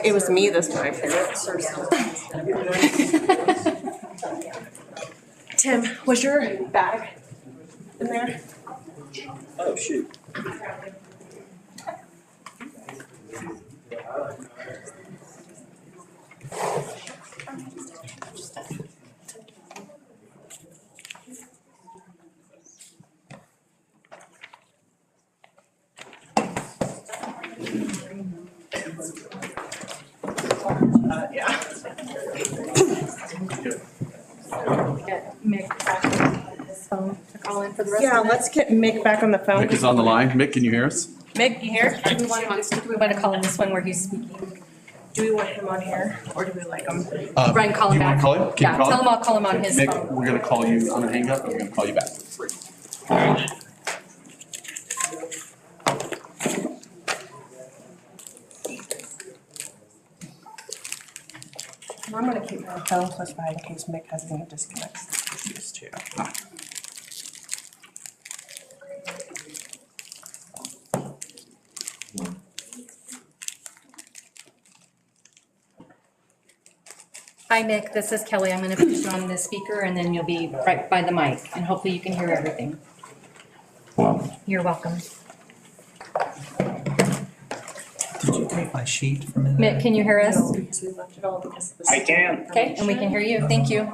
It was me this time, parents. Tim, was your bag in there? Oh, shoot. Yeah. Get Mick back on his phone to call in for the rest Yeah, of the let's get Mick back on the phone. Mick is on the line. Mick, can you hear us? Mick, you here? Do we want to call in this one where he's speaking? Do we want him on here or do we like him? Brian, call him You want back. to call him? Can Yeah, you call tell him? him I'll call him on his Mick, phone. we're gonna call you. I'm gonna hang up and we're gonna call you back. And I'm gonna keep my phone close by in case Mick has any disconnect issues too. Hi, Mick, this is Kelly. I'm going to put you on the speaker and then you'll be right by the mic and hopefully you can hear everything. You're welcome. Did you take my sheet from in there? Mick, can you hear us? No, because we left it all because of this. I can. Okay, and we can hear you. Thank you.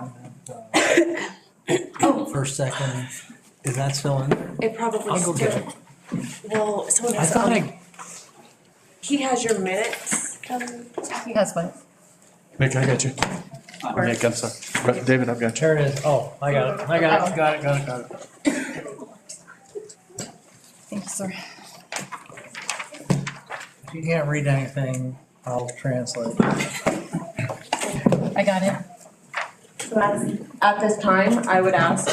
First, second, is that still in there? It probably I'll go get still. Well, so I thought he has your minutes. He has one. Mick, I got you. Mick, I'm sorry. David, I've got you. There it is. Oh, I got it. Got it. Thank you, sir. If you can't read anything, I'll translate. I got it. So at this time, I would ask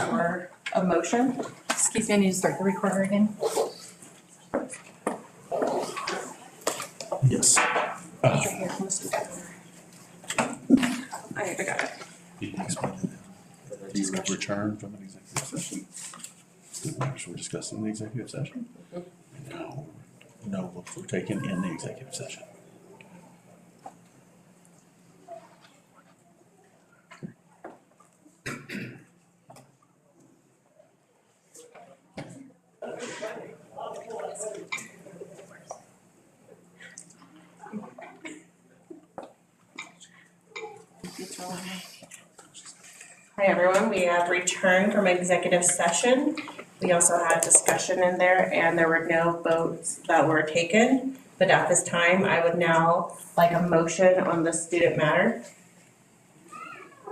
for a motion. Excuse me, I need to start the recorder again. Yes. I got it. You can explain it. Do you return from an executive session? Should we discuss in the executive session? No. No, we're taking in the executive session. Hi, everyone. We have returned from executive session. We also had discussion in there and there were no votes that were taken. But at this time, I would now like a motion on the student matter.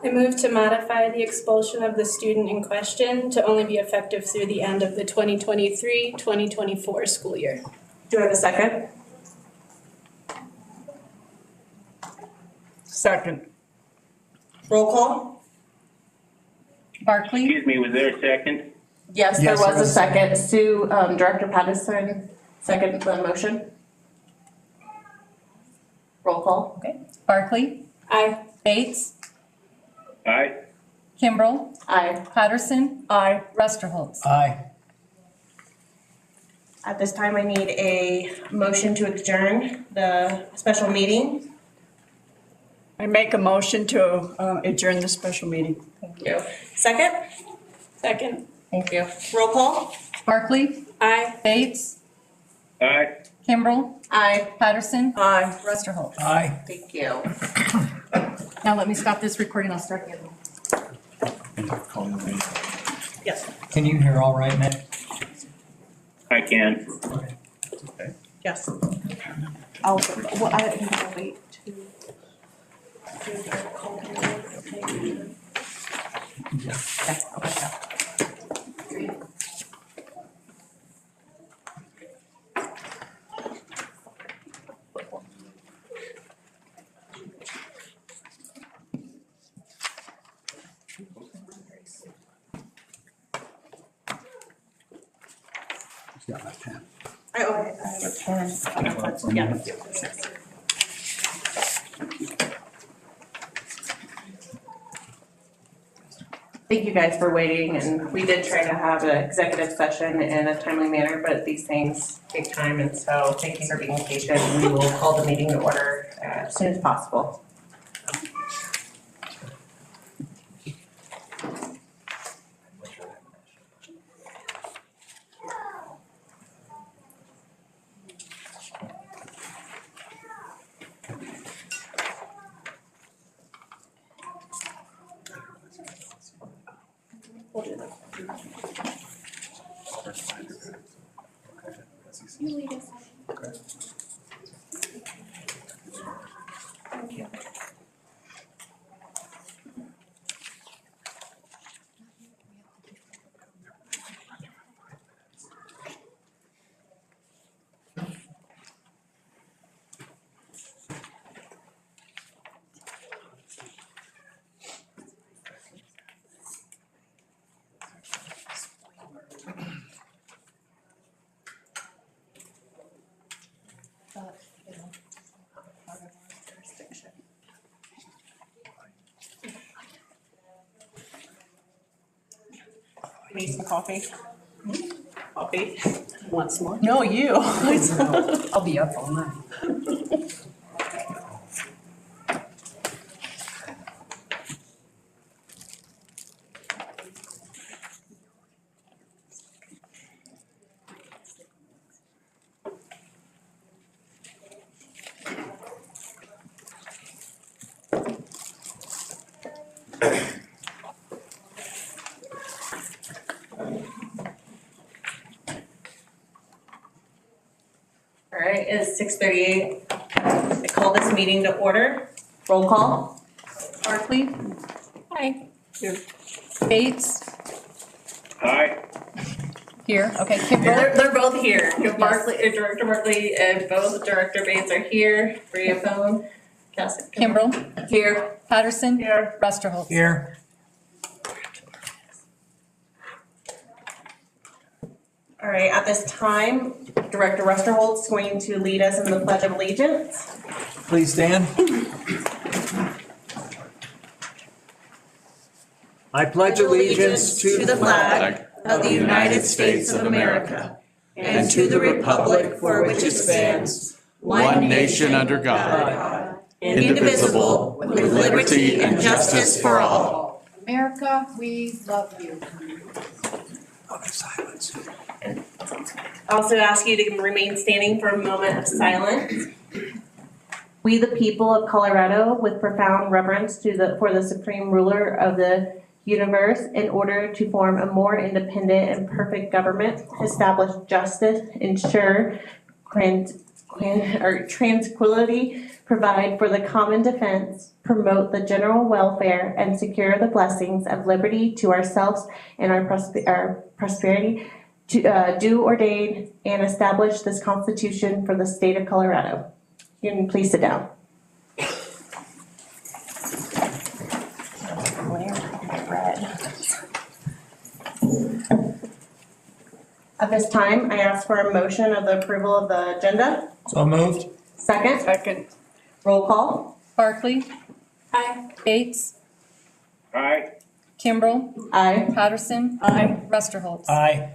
I move to modify the expulsion of the student in question to only be effective through the end of the 2023-2024 school year. Do I have a second? Second. Roll call? Barkley, Excuse me, was there a second? Yes, there Yes, there was a was a second. Sue, Director Patterson, second the motion. Roll call? okay. Barkley, Aye. Bates, Aye. Kimbrell, Aye. Patterson, Aye. Rusterholz. Aye. At this time, I need a motion to adjourn the special meeting. I make a motion to adjourn the special meeting. Thank you. Second? Second. Thank you. Roll call? Barkley, Aye. Bates, Aye. Kimbrell, Aye. Patterson, Aye. Rusterholz. Aye. Thank you. Now let me stop this recording. I'll start again. Yes. Can you hear all right, Nick? I can. Yes. I'll, well, I think I'll wait to. Okay, I'll back up. I have a pen. Yeah. thank you guys for waiting, and we did try to have an executive session in a timely manner, but these things take time, and so thank you for being patient. We will call the meeting to order as soon as possible. We'll do that. Thank you. Need some coffee? Coffee? Want some more? No, you. I'll be up all night. All right, it's 6:38. I call this meeting to order. Roll call. Barkley? Hi. Here. Bates? Aye. Here, okay, Kimbrough? They're both here. Director Barkley and both Director Bates are here via phone. Kimbrough? Here. Patterson? Here. Rusterholz? Here. All right, at this time, Director Rusterholz is going to lead us in the Pledge of Allegiance. Please stand. I pledge allegiance to the flag of the United States of America and to the republic for which it stands, one nation under God, indivisible, with liberty and justice for all. America, we love you. Silence. I also ask you to remain standing for a moment of silence. We, the people of Colorado, with profound reverence for the supreme ruler of the universe, in order to form a more independent and perfect government, establish justice, ensure tranquility, provide for the common defense, promote the general welfare, and secure the blessings of liberty to ourselves and our prosperity, to do, ordain, and establish this Constitution for the state of Colorado. You can please sit down. At this time, I ask for a motion of the approval of the agenda. So moved. Second, Second. roll call. Barkley? Aye. Bates? Aye. Kimbrough? Aye. Patterson? Aye. Rusterholz? Aye.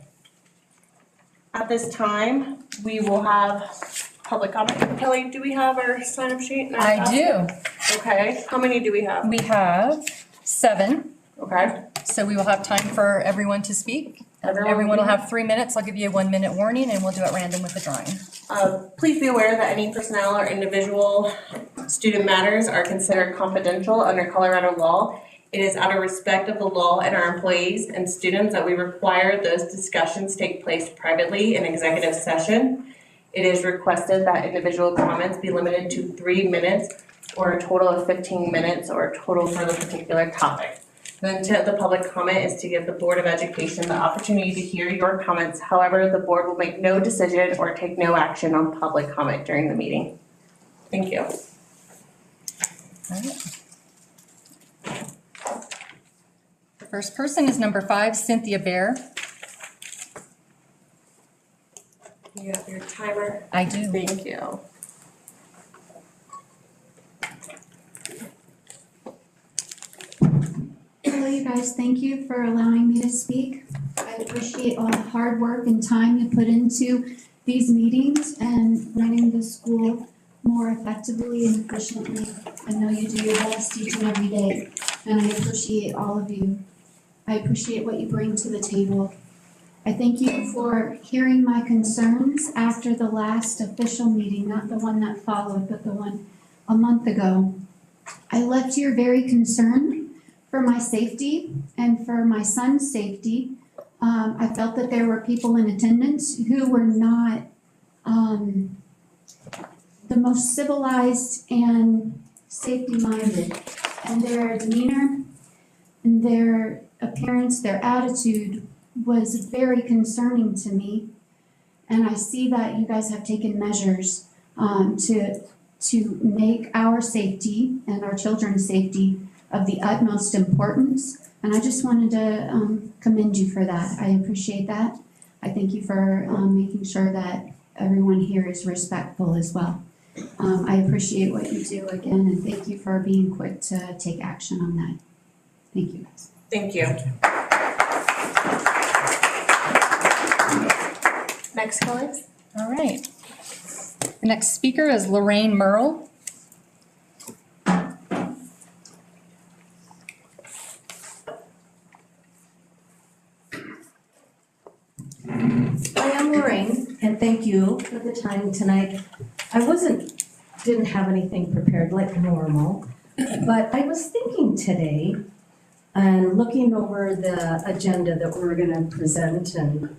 At this time, we will have public comment. Kelly, do we have our sign-up sheet? I do. Okay, how many do we have? We have 7, Okay. so we will have time for everyone to speak. Everyone Will have 3 minutes. I'll give you a 1-minute warning and we'll do it random with the drawing. Please be aware that any personnel or individual student matters are considered confidential under Colorado law. It is out of respect of the law and our employees and students that we require those discussions take place privately in executive session. It is requested that individual comments be limited to 3 minutes or a total of 15 minutes or a total for the particular topic. The intent of the public comment is to give the Board of Education the opportunity to hear your comments. However, the board will make no decision or take no action on public comment during the meeting. Thank you. The first person is number 5, Cynthia Bear. You have your timer. I do. Thank you. guys, thank you for allowing me to speak. I appreciate all the hard work and time you put into these meetings and running the school more effectively and efficiently. I know you do your best each and every day, and I appreciate all of you. I appreciate what you bring to the table. I thank you for hearing my concerns after the last official meeting, not the one that followed, but the one a month ago. I left here very concerned for my safety and for my son's safety. I felt that there were people in attendance who were not the most civilized and safety-minded, and their demeanor and their appearance, their attitude was very concerning to me. And I see that you guys have taken measures to make our safety and our children's safety of the utmost importance. And I just wanted to commend you for that. I appreciate that. I thank you for making sure that everyone here is respectful as well. I appreciate what you do again, and thank you for being quick to take action on that. Thank you, guys. Thank you. Next, colleagues. All right. The next speaker is Lorraine Merle. Hi, I'm Lorraine, and thank you for the time tonight. I didn't have anything prepared like normal, but I was thinking today and looking over the agenda that we're gonna present, and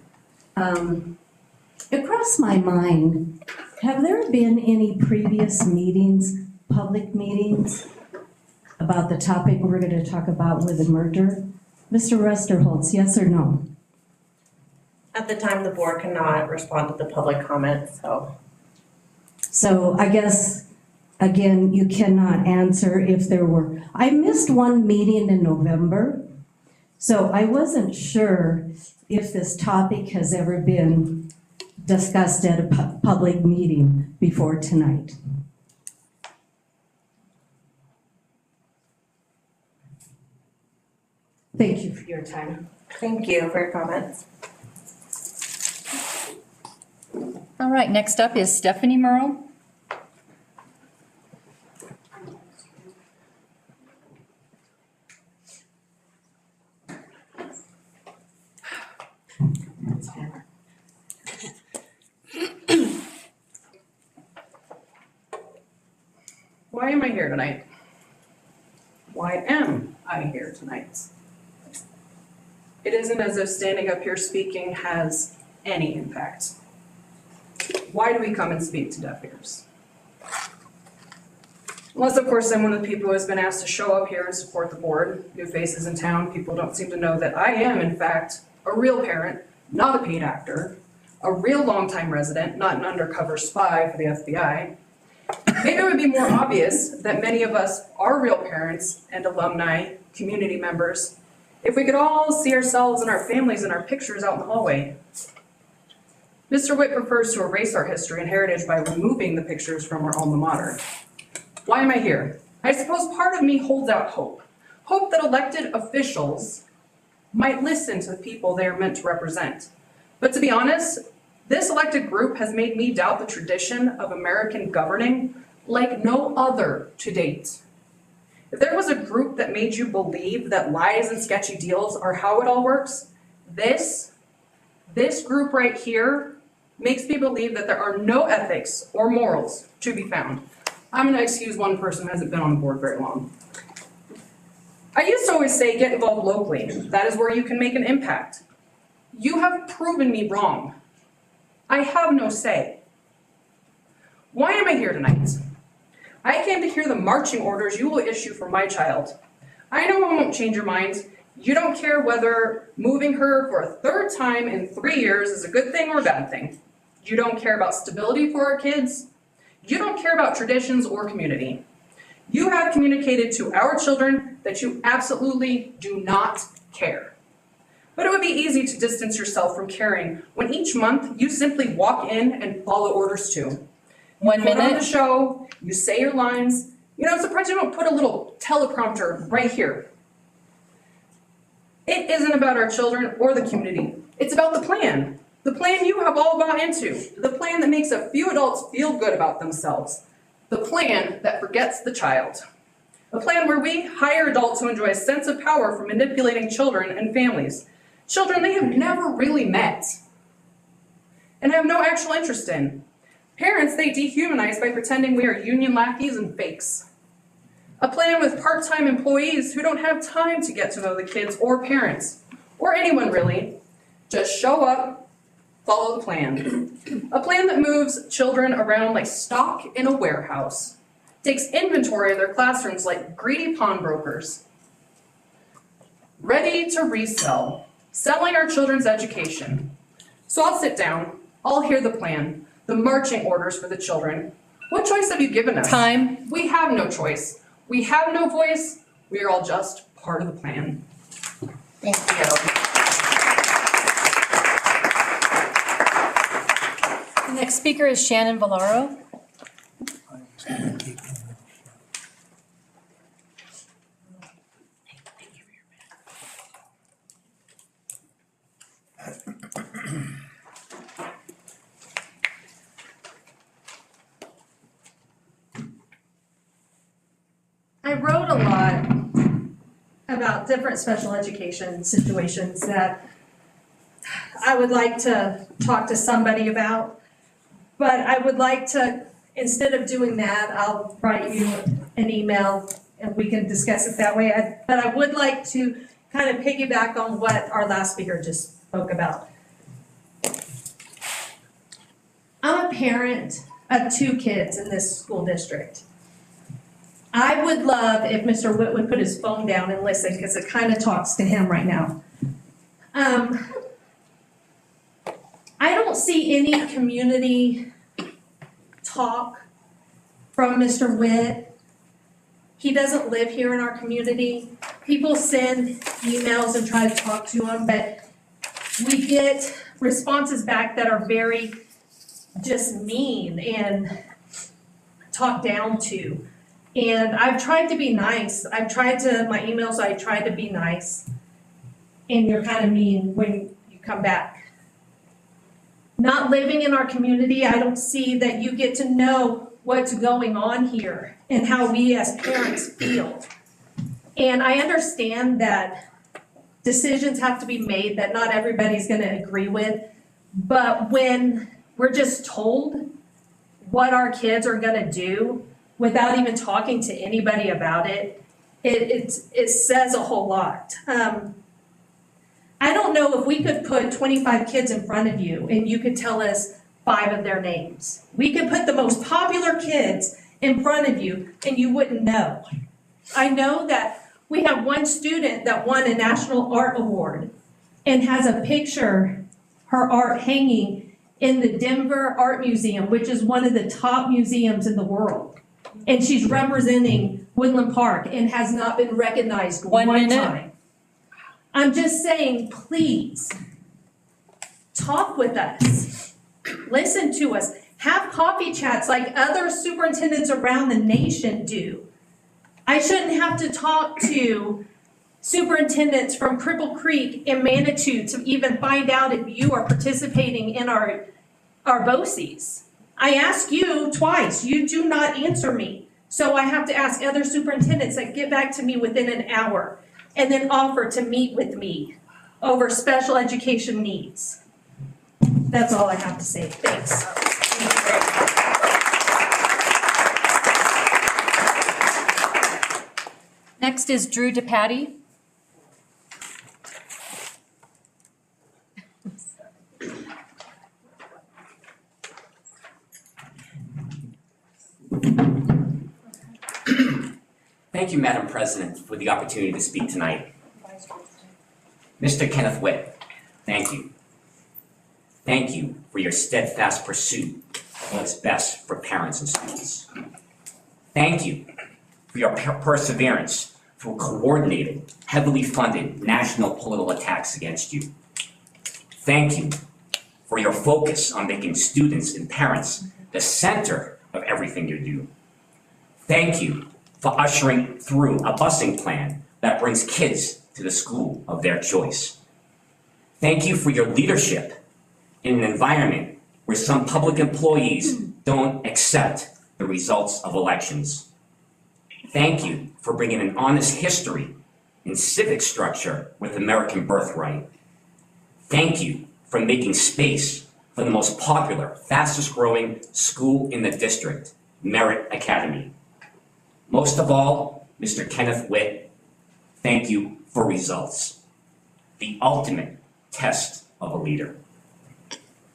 it crossed my mind, have there been any previous meetings, public meetings, about the topic we're gonna talk about with the merger? Mr. Westerholz, yes or no? At the time, the board cannot respond to the public comments, so. So I guess, again, you cannot answer if there were, I missed one meeting in November, so I wasn't sure if this topic has ever been discussed at a public meeting before tonight. Thank you for your time. Thank you for your comments. All right, next up is Stephanie Merle. Why am I here tonight? Why am I here tonight? It isn't as if standing up here speaking has any impact. Why do we come and speak to deaf ears? Unless, of course, I'm one of the people who has been asked to show up here and support the board. New faces in town, people don't seem to know that I am, in fact, a real parent, not a paid actor, a real longtime resident, not an undercover spy for the FBI. Maybe it would be more obvious that many of us are real parents and alumni, community members, if we could all see ourselves and our families in our pictures out in the hallway. Mr. Witt prefers to erase our history and heritage by removing the pictures from our alma mater. Why am I here? I suppose part of me holds out hope. Hope that elected officials might listen to the people they are meant to represent. But to be honest, this elected group has made me doubt the tradition of American governing like no other to date. If there was a group that made you believe that lies and sketchy deals are how it all works, this group right here makes me believe that there are no ethics or morals to be found. I'm gonna excuse one person who hasn't been on the board very long. I used to always say get involved locally. That is where you can make an impact. You have proven me wrong. I have no say. Why am I here tonight? I came to hear the marching orders you will issue for my child. I know I won't change your mind. You don't care whether moving her for a third time in 3 years is a good thing or a bad thing. You don't care about stability for our kids. You don't care about traditions or community. You have communicated to our children that you absolutely do not care. But it would be easy to distance yourself from caring when each month you simply walk in and follow orders too. One Put on the minute. show, you say your lines. You know, I'm surprised you don't put a little teleprompter right here. It isn't about our children or the community. It's about the plan. The plan you have all bought into. The plan that makes a few adults feel good about themselves. The plan that forgets the child. A plan where we hire adults who enjoy a sense of power from manipulating children and families. Children they have never really met and have no actual interest in. Parents they dehumanize by pretending we are union lackeys and fakes. A plan with part-time employees who don't have time to get to know the kids or parents, or anyone really. Just show up, follow the plan. A plan that moves children around like stock in a warehouse. Takes inventory of their classrooms like greedy pawnbrokers. Ready to resell, selling our children's education. So I'll sit down, I'll hear the plan, the marching orders for the children. What choice have you given us? Time. We have no choice. We have no voice. We are all just part of the plan. Thank you. The next speaker is Shannon Valaro. I wrote a lot about different special education situations that I would like to talk to somebody about. But I would like to, instead of doing that, I'll write you an email and we can discuss it that way. But I would like to kind of piggyback on what our last speaker just spoke about. I'm a parent of 2 kids in this school district. I would love if Mr. Witt would put his phone down and listen, because it kind of talks to him right now. I don't see any community talk from Mr. Witt. He doesn't live here in our community. People send emails and try to talk to him, but we get responses back that are very just mean and talked down to. And I've tried to be nice. My emails, I tried to be nice. And you're kind of mean when you come back. Not living in our community, I don't see that you get to know what's going on here and how we as parents feel. And I understand that decisions have to be made that not everybody's going to agree with. But when we're just told what our kids are going to do without even talking to anybody about it, it says a whole lot. I don't know if we could put 25 kids in front of you and you could tell us 5 of their names. We could put the most popular kids in front of you and you wouldn't know. I know that we have one student that won a National Art Award and has a picture, her art hanging in the Denver Art Museum, which is one of the top museums in the world. And she's representing Woodland Park and has not been recognized one time. I'm just saying, please, talk with us. Listen to us. Have coffee chats like other superintendents around the nation do. I shouldn't have to talk to superintendents from Cripple Creek and Manitou to even find out if you are participating in our BOCES. I asked you twice. You do not answer me. So I have to ask other superintendents that get back to me within an hour and then offer to meet with me over special education needs. That's all I have to say. Thanks. Next is Drew DePatty. Thank you, Madam President, for the opportunity to speak tonight. Mr. Kenneth Witt, thank you. Thank you for your steadfast pursuit of what's best for parents and students. Thank you for your perseverance through coordinated, heavily funded national political attacks against you. Thank you for your focus on making students and parents the center of everything you do. Thank you for ushering through a busing plan that brings kids to the school of their choice. Thank you for your leadership in an environment where some public employees don't accept the results of elections. Thank you for bringing an honest history and civic structure with American Birthright. Thank you for making space for the most popular, fastest growing school in the district, Merit Academy. Most of all, Mr. Kenneth Witt, thank you for results, the ultimate test of a leader.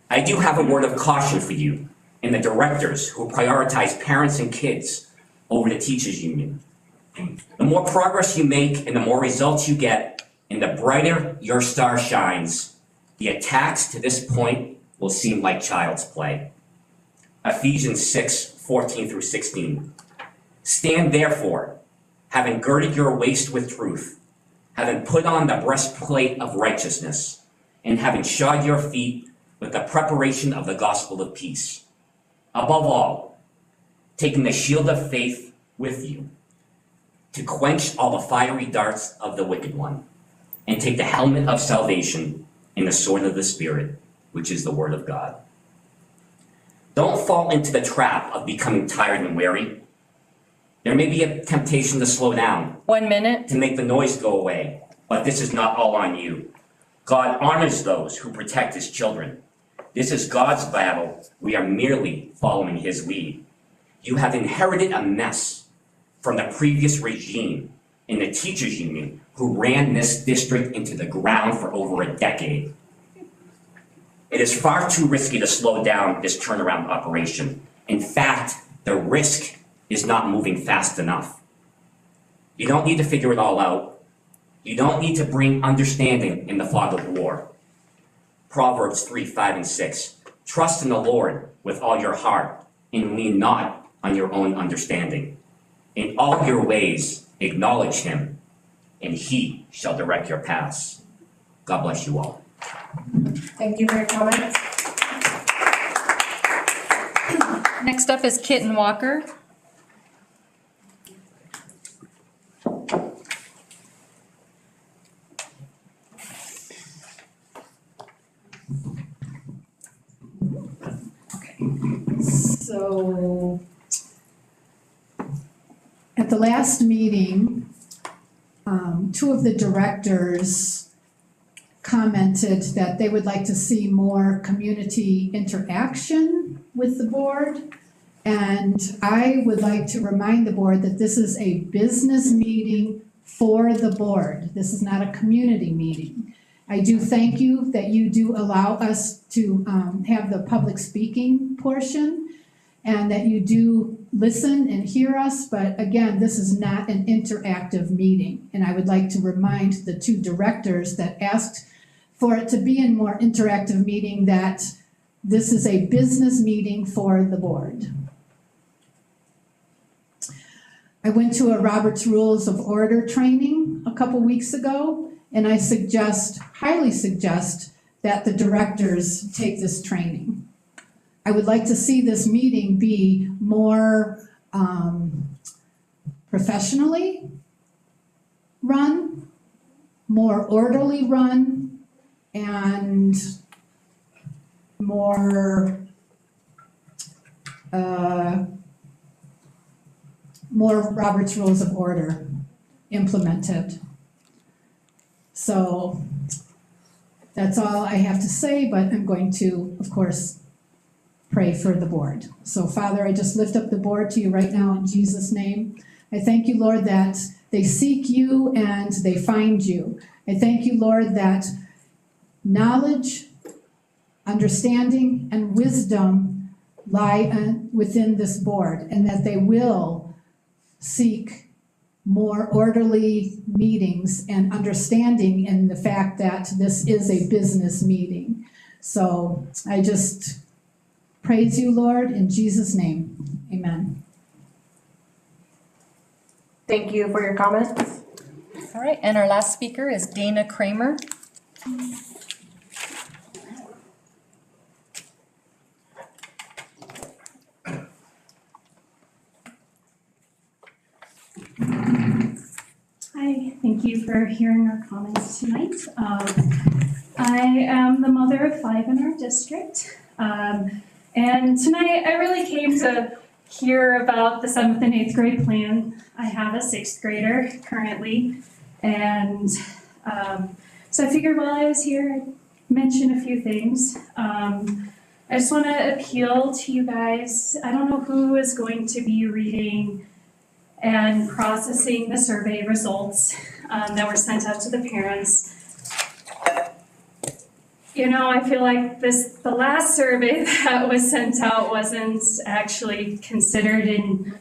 I do have a word of caution for you and the directors who prioritize parents and kids over the teachers union. The more progress you make and the more results you get, and the brighter your star shines, the attacks to this point will seem like child's play. Ephesians 6:14-16. Stand therefore, having girded your waist with truth, having put on the breastplate of righteousness, and having shod your feet with the preparation of the gospel of peace. Above all, taking the shield of faith with you, to quench all the fiery darts of the wicked one, and take the helmet of salvation and the sword of the Spirit, which is the word of God. Don't fall into the trap of becoming tired and weary. There may be a temptation to slow down. 1 minute. To make the noise go away, but this is not all on you. God honors those who protect his children. This is God's battle. We are merely following his lead. You have inherited a mess from the previous regime in the teachers union who ran this district into the ground for over a decade. It is far too risky to slow down this turnaround operation. In fact, the risk is not moving fast enough. You don't need to figure it all out. You don't need to bring understanding in the fog of war. Proverbs 3:5-6. Trust in the Lord with all your heart and lean not on your own understanding. In all your ways, acknowledge him, and he shall direct your paths. God bless you all. Thank you for your comments. Next up is Kitten Walker. So, at the last meeting, two of the directors commented that they would like to see more community interaction with the board. And I would like to remind the board that this is a business meeting for the board. This is not a community meeting. I do thank you that you do allow us to have the public speaking portion and that you do listen and hear us, but again, this is not an interactive meeting. And I would like to remind the two directors that asked for it to be a more interactive meeting that this is a business meeting for the board. I went to a Robert's Rules of Order training a couple weeks ago, and I highly suggest that the directors take this training. I would like to see this meeting be more professionally run, more orderly run, and more Robert's Rules of Order implemented. So that's all I have to say, but I'm going to, of course, pray for the board. So Father, I just lift up the board to you right now in Jesus' name. I thank you, Lord, that they seek you and they find you. I thank you, Lord, that knowledge, understanding, and wisdom lie within this board, and that they will seek more orderly meetings and understanding in the fact that this is a business meeting. So I just praise you, Lord, in Jesus' name. Amen. Thank you for your comments. All right, and our last speaker is Dana Kramer. Hi, thank Thank you for hearing our comments tonight. I am the mother of 5 in our district. And tonight I really came to hear about the 7th and 8th grade plan. I have a 6th grader currently. And so I figured while I was here, I'd mention a few things. I just want to appeal to you guys. I don't know who is going to be reading and processing the survey results that were sent out to the parents. You know, I feel like the last survey that was sent out wasn't actually considered in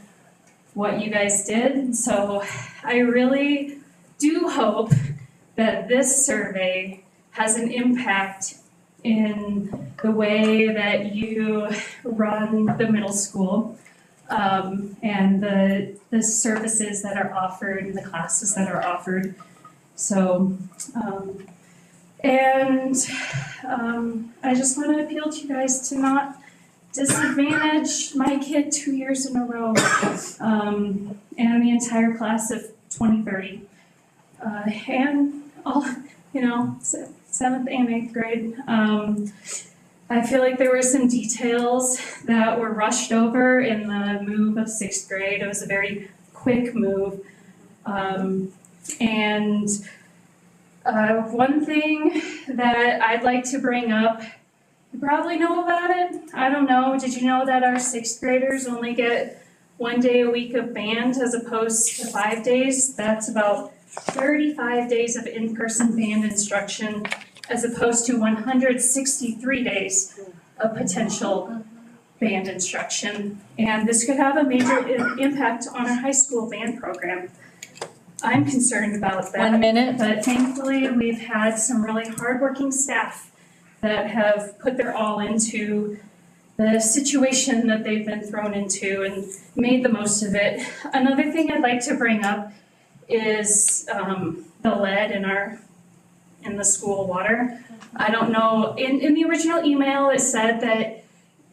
what you guys did. So I really do hope that this survey has an impact in the way that you run the middle school, and the services that are offered and the classes that are offered. So, I just want to appeal to you guys to not disadvantage my kid 2 years in a row, and the entire class of 2030. And all, 7th and 8th grade. I feel like there were some details that were rushed over in the move of 6th grade. It was a very quick move. One thing that I'd like to bring up, you probably know about it. I don't know. Did you know that our 6th graders only get 1 day a week of band as opposed to 5 days? That's about 35 days of in-person band instruction as opposed to 163 days of potential band instruction. And this could have a major impact on our high school band program. I'm concerned about that. 1 minute. But thankfully, we've had some really hardworking staff that have put their all into the situation that they've been thrown into and made the most of it. Another thing I'd like to bring up is the lead in the school water. I don't know, in the original email it said that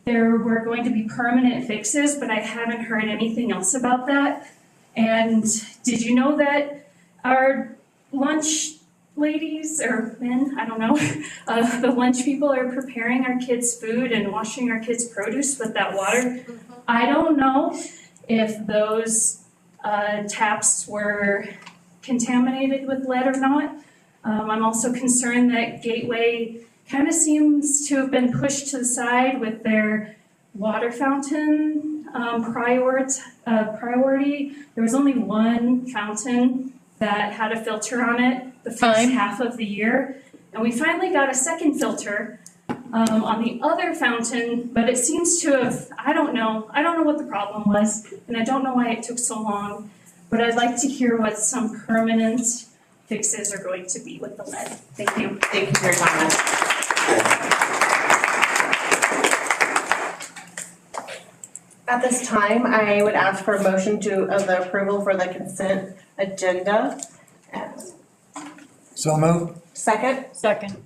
there were going to be permanent fixes, but I haven't heard anything else about that. And did you know that our lunch ladies or men, I don't know, the lunch people are preparing our kids' food and washing our kids' produce with that water? I don't know if those taps were contaminated with lead or not. I'm also concerned that Gateway kind of seems to have been pushed to the side with their water fountain priority. There was only one fountain that had a filter on it the first half of the year. And we finally got a second filter on the other fountain, but it seems to have, I don't know what the problem was, and I don't know why it took so long, but I'd like to hear what some permanent fixes are going to be with the lead. Thank you. Thank you for your comments. At this time, I would ask for a motion of the approval for the consent agenda. So moved. Second? Second.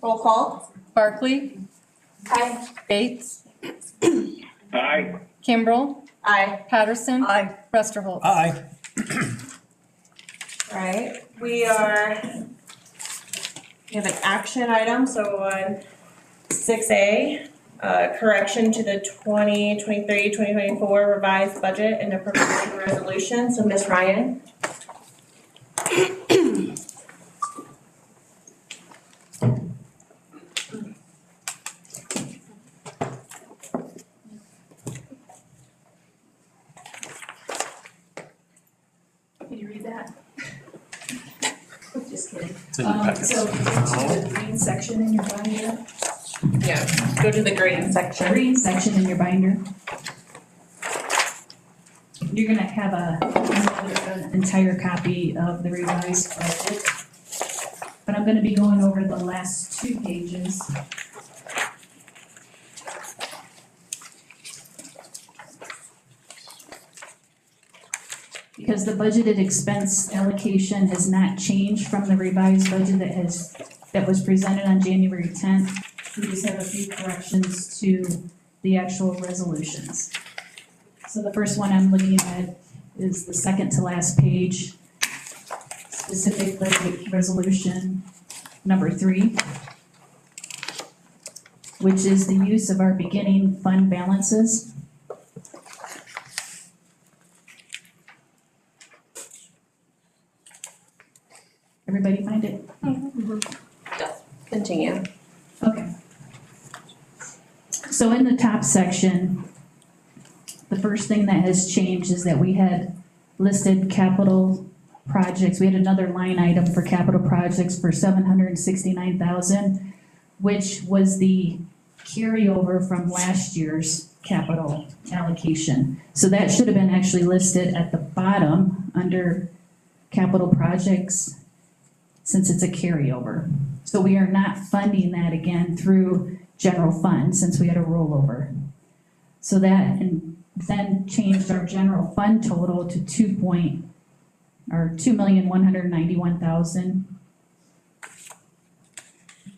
Roll call? Barkley? Aye. Bates? Aye. Kimbrell? Aye. Patterson? Aye. Westerholt? Aye. Right, we have an action item, so on 6A, correction to the 2023-2024 revised budget and appropriation resolution. So Ms. Ryan. Can you read that? Just kidding. It's in your packet. So go to the green section in your binder. Yeah, go to the green section. Green section in your binder. You're gonna have an entire copy of the revised budget. But I'm gonna be going over the last 2 pages. Because the budgeted expense allocation has not changed from the revised budget that was presented on January 10th. We just have a few corrections to the actual resolutions. So the first one I'm looking at is the second to last page. specifically resolution number 3, which is the use of our beginning fund balances. Everybody find it? Continue. Okay. So in the top section, the first thing that has changed is that we had listed capital projects. We had another line item for capital projects for $769,000, which was the carryover from last year's capital allocation. So that should have been actually listed at the bottom under capital projects, since it's a carryover. So we are not funding that again through general fund since we had a rollover. So that, and then changed our general fund total to $2,191,000.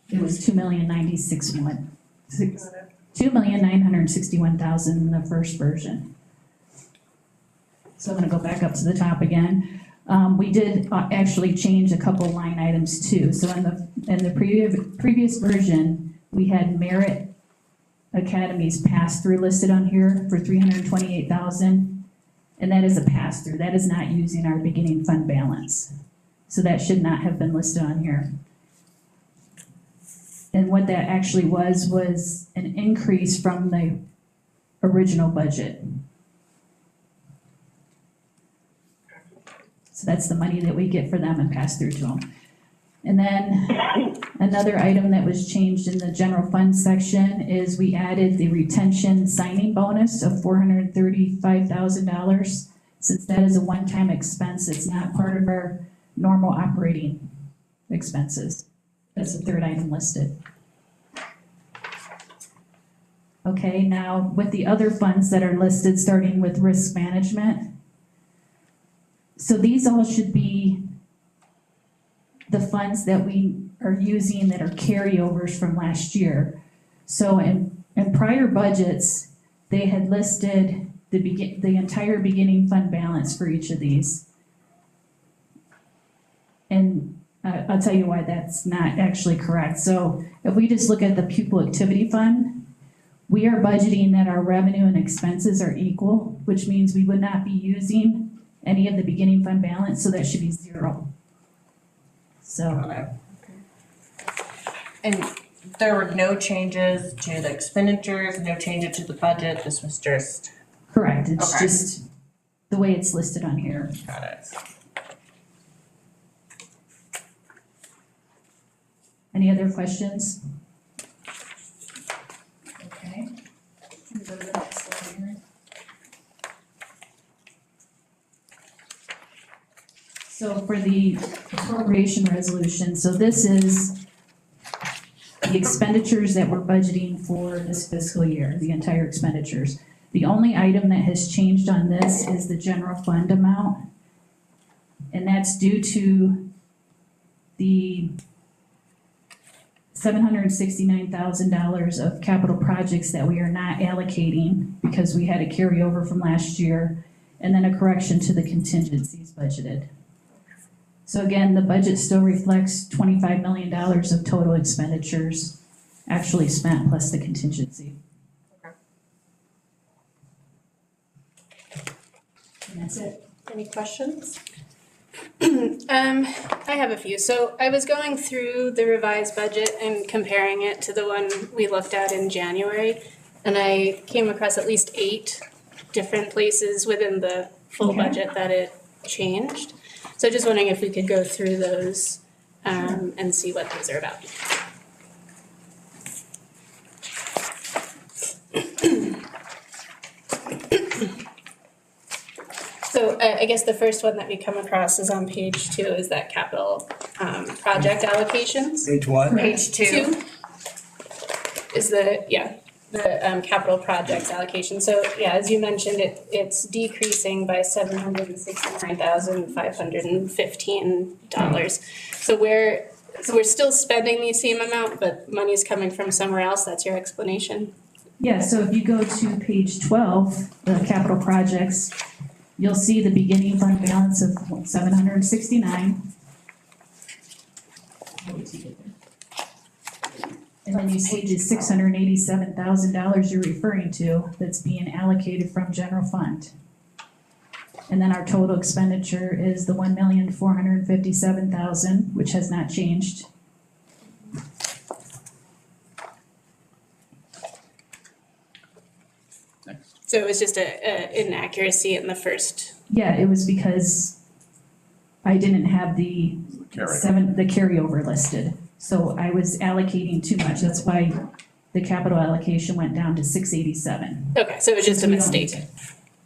It was $2,961,000 in the first version. So I'm gonna go back up to the top again. We did actually change a couple line items too. So in the previous version, we had Merit Academy's pass-through listed on here for $328,000, and that is a pass-through. That is not using our beginning fund balance. So that should not have been listed on here. And what that actually was an increase from the original budget. So that's the money that we get for them and pass through to them. And then another item that was changed in the general fund section is we added the retention signing bonus of $435,000. Since that is a one-time expense, it's not part of our normal operating expenses. That's the third item listed. Okay, now with the other funds that are listed, starting with risk management. So these all should be the funds that we are using that are carryovers from last year. So in prior budgets, they had listed the entire beginning fund balance for each of these. And I'll tell you why that's not actually correct. So if we just look at the pupil activity fund, we are budgeting that our revenue and expenses are equal, which means we would not be using any of the beginning fund balance, so that should be 0. So. And there were no changes to the expenditures, no changes to the budget, this was just. Correct, it's Okay. just the way it's listed on here. Got it. Any other questions? Okay. Go to the next slide here. So for the appropriation resolution, so this is the expenditures that we're budgeting for this fiscal year, the entire expenditures. The only item that has changed on this is the general fund amount. And that's due to the $769,000 of capital projects that we are not allocating because we had a carryover from last year, and then a correction to the contingencies budgeted. So again, the budget still reflects $25 million of total expenditures actually spent plus the contingency. Okay. And that's it. Any questions? I have a few. So I was going through the revised budget and comparing it to the one we looked at in January, and I came across at least 8 different places within the full budget that it changed. So just wondering if we could go through those and see what those are about. So I guess the first one that we come across is on page 2, is that capital project allocations. Page what? Page 2. Is the capital projects allocation. So yeah, as you mentioned, it's decreasing by $769,515. So we're still spending the same amount, but money's coming from somewhere else. That's your explanation? Yeah, so if you go to page 12, the capital projects, you'll see the beginning fund balance of $769. And then you see the $687,000 you're referring to that's being allocated from general fund. And then our total expenditure is the $1,457,000, which has not changed. So it was just a inaccuracy in the first. Yeah, it was because I didn't have the carryover listed. So I was allocating too much. That's why the capital allocation went down to 687. Okay, so it was just a mistake.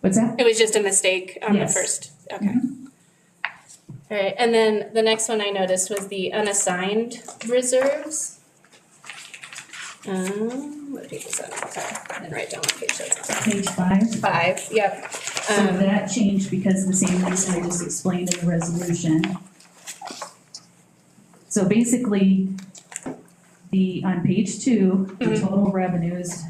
What's that? It was just a mistake on the first, okay. All right, and then the next one I noticed was the unassigned reserves. What page is that? Okay, I didn't write down what page that's on. Page 5. 5, yep. So that changed because of the same reason I just explained in the resolution. So basically, on page 2, the total revenues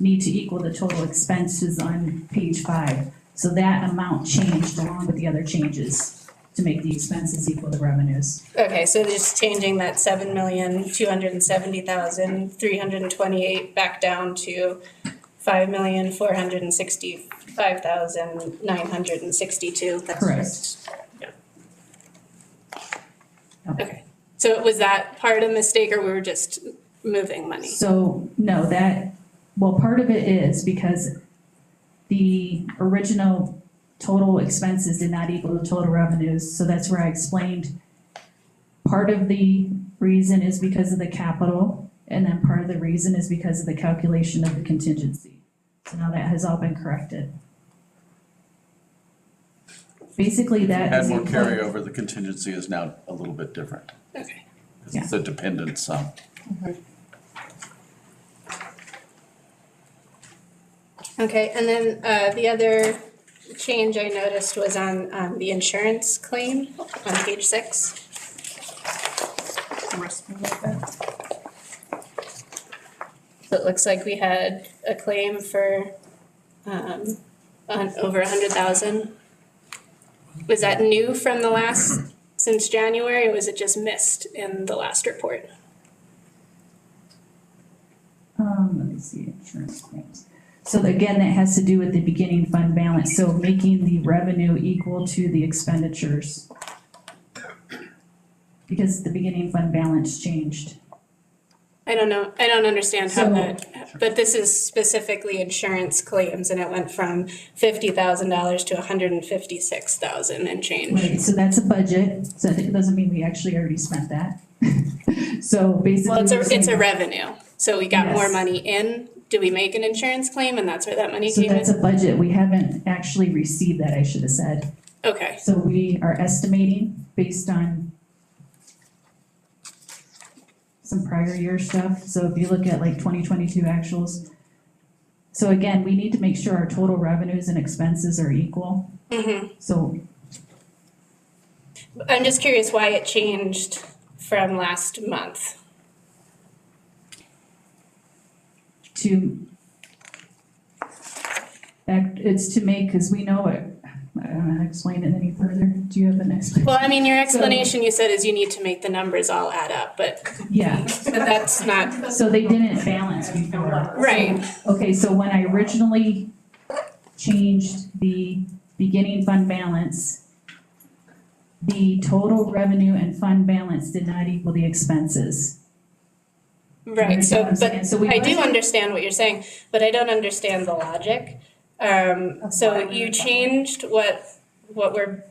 need to equal the total expenses on page 5. So that amount changed along with the other changes to make the expenses equal the revenues. Okay, so just changing that 7,270,328 back down to 5,465,962. That's Correct. Yeah. Okay, so was that part of the mistake, or we were just moving money? So, no, part of it is because the original total expenses did not equal the total revenues, so that's where I explained part of the reason is because of the capital, and then part of the reason is because of the calculation of the contingency. So now that has all been corrected. Basically, that Had more carryover, the contingency is now a little bit different. Okay. It's a dependent sum. Okay, and then the other change I noticed was on the insurance claim on page 6. So it looks like we had a claim for on over 100,000. Was that new from the last, since January, or was it just missed in the last report? Let me see, insurance claims. So again, that has to do with the beginning fund balance, so making the revenue equal to the expenditures. Because the beginning fund balance changed. I don't know, I don't understand how that, but this is specifically insurance claims, and it went from $50,000 to $156,000 and change. Right, so that's a budget, so it doesn't mean we actually already spent that. So basically. Well, it's a revenue, so we got more money in. Do we make an insurance claim, and that's where that money came in? So that's a budget, we haven't actually received that, I should have said. Okay. So we are estimating based on some prior year stuff, so if you look at like 2022 actuals. So again, we need to make sure our total revenues and expenses are equal. So. I'm just curious why it changed from last month. It's to make, because we know it, I don't know how to explain it any further. Do you have an explanation? Well, I mean, your explanation you said is you need to make the numbers all add up, but. Yeah. But that's not. So they didn't balance before. Right. Okay, so when I originally changed the beginning fund balance, the total revenue and fund balance did not equal the expenses. Right, so, but So we I do budgeted- understand what you're saying, but I don't understand the logic. So you changed what we're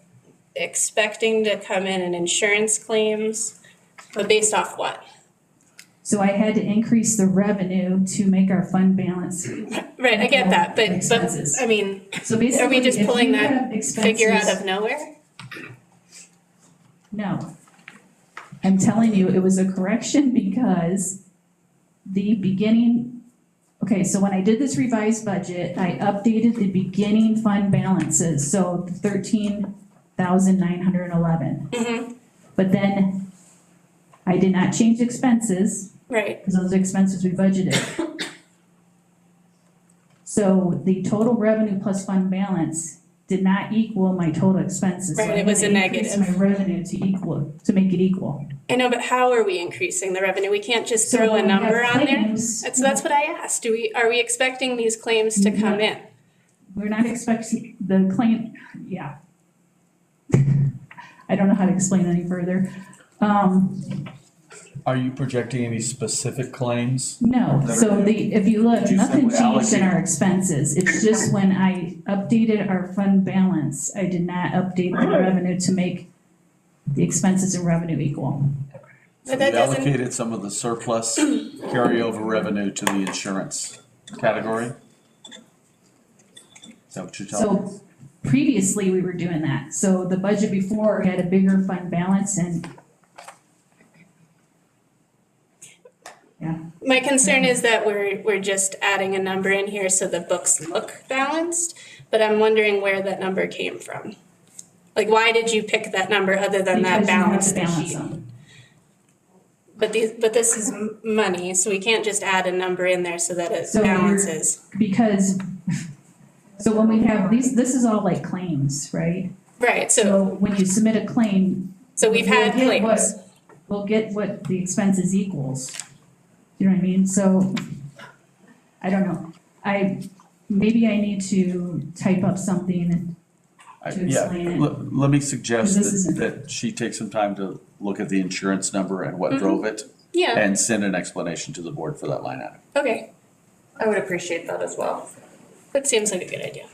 expecting to come in insurance claims, but based off what? So I had to increase the revenue to make our fund balance. Right, I get that, but Expenses. I mean, So basically, are we just if pulling you that have figure out expenses- of nowhere? No. I'm telling you, it was a correction because the beginning, okay, so when I did this revised budget, I updated the beginning fund balances, so 13,911. But then I did not change expenses. Right. Because those are expenses we budgeted. So the total revenue plus fund balance did not equal my total expenses. So Right, I it was had a to increase negative. my revenue to make it equal. I know, but how are we increasing the revenue? We can't just So throw a when we have number on there. claims- That's what I asked. Are we expecting these claims to come in? We're not expecting the claim, yeah. I don't know how to explain any further. Are you projecting any specific claims? No, so if you look, Did you nothing simply changed in allocate- our expenses. It's just when I updated our fund balance, I did not update the revenue to make the expenses and revenue equal. So you allocated some of the surplus carryover revenue to the insurance category? Is that what you're telling me? So previously, we were doing that. So the budget before had a bigger fund balance and My concern is that we're just adding a number in here so the books look balanced, but I'm wondering where that number came from. Like, why did you pick that number other than that balance sheet? But this is money, so we can't just add a number in there so that it balances. So when we have these, this is all like claims, right? Right, So when you submit a claim. So we've had claims. We'll get what the expenses equals. You know what I mean? So, I don't know. Maybe I need to type up something to explain it. Let me suggest 'Cause this isn't- that she take some time to look at the insurance number and what drove it. Yeah. And send an explanation to the board for that line item. Okay, I would appreciate that as well. that seems like a good idea.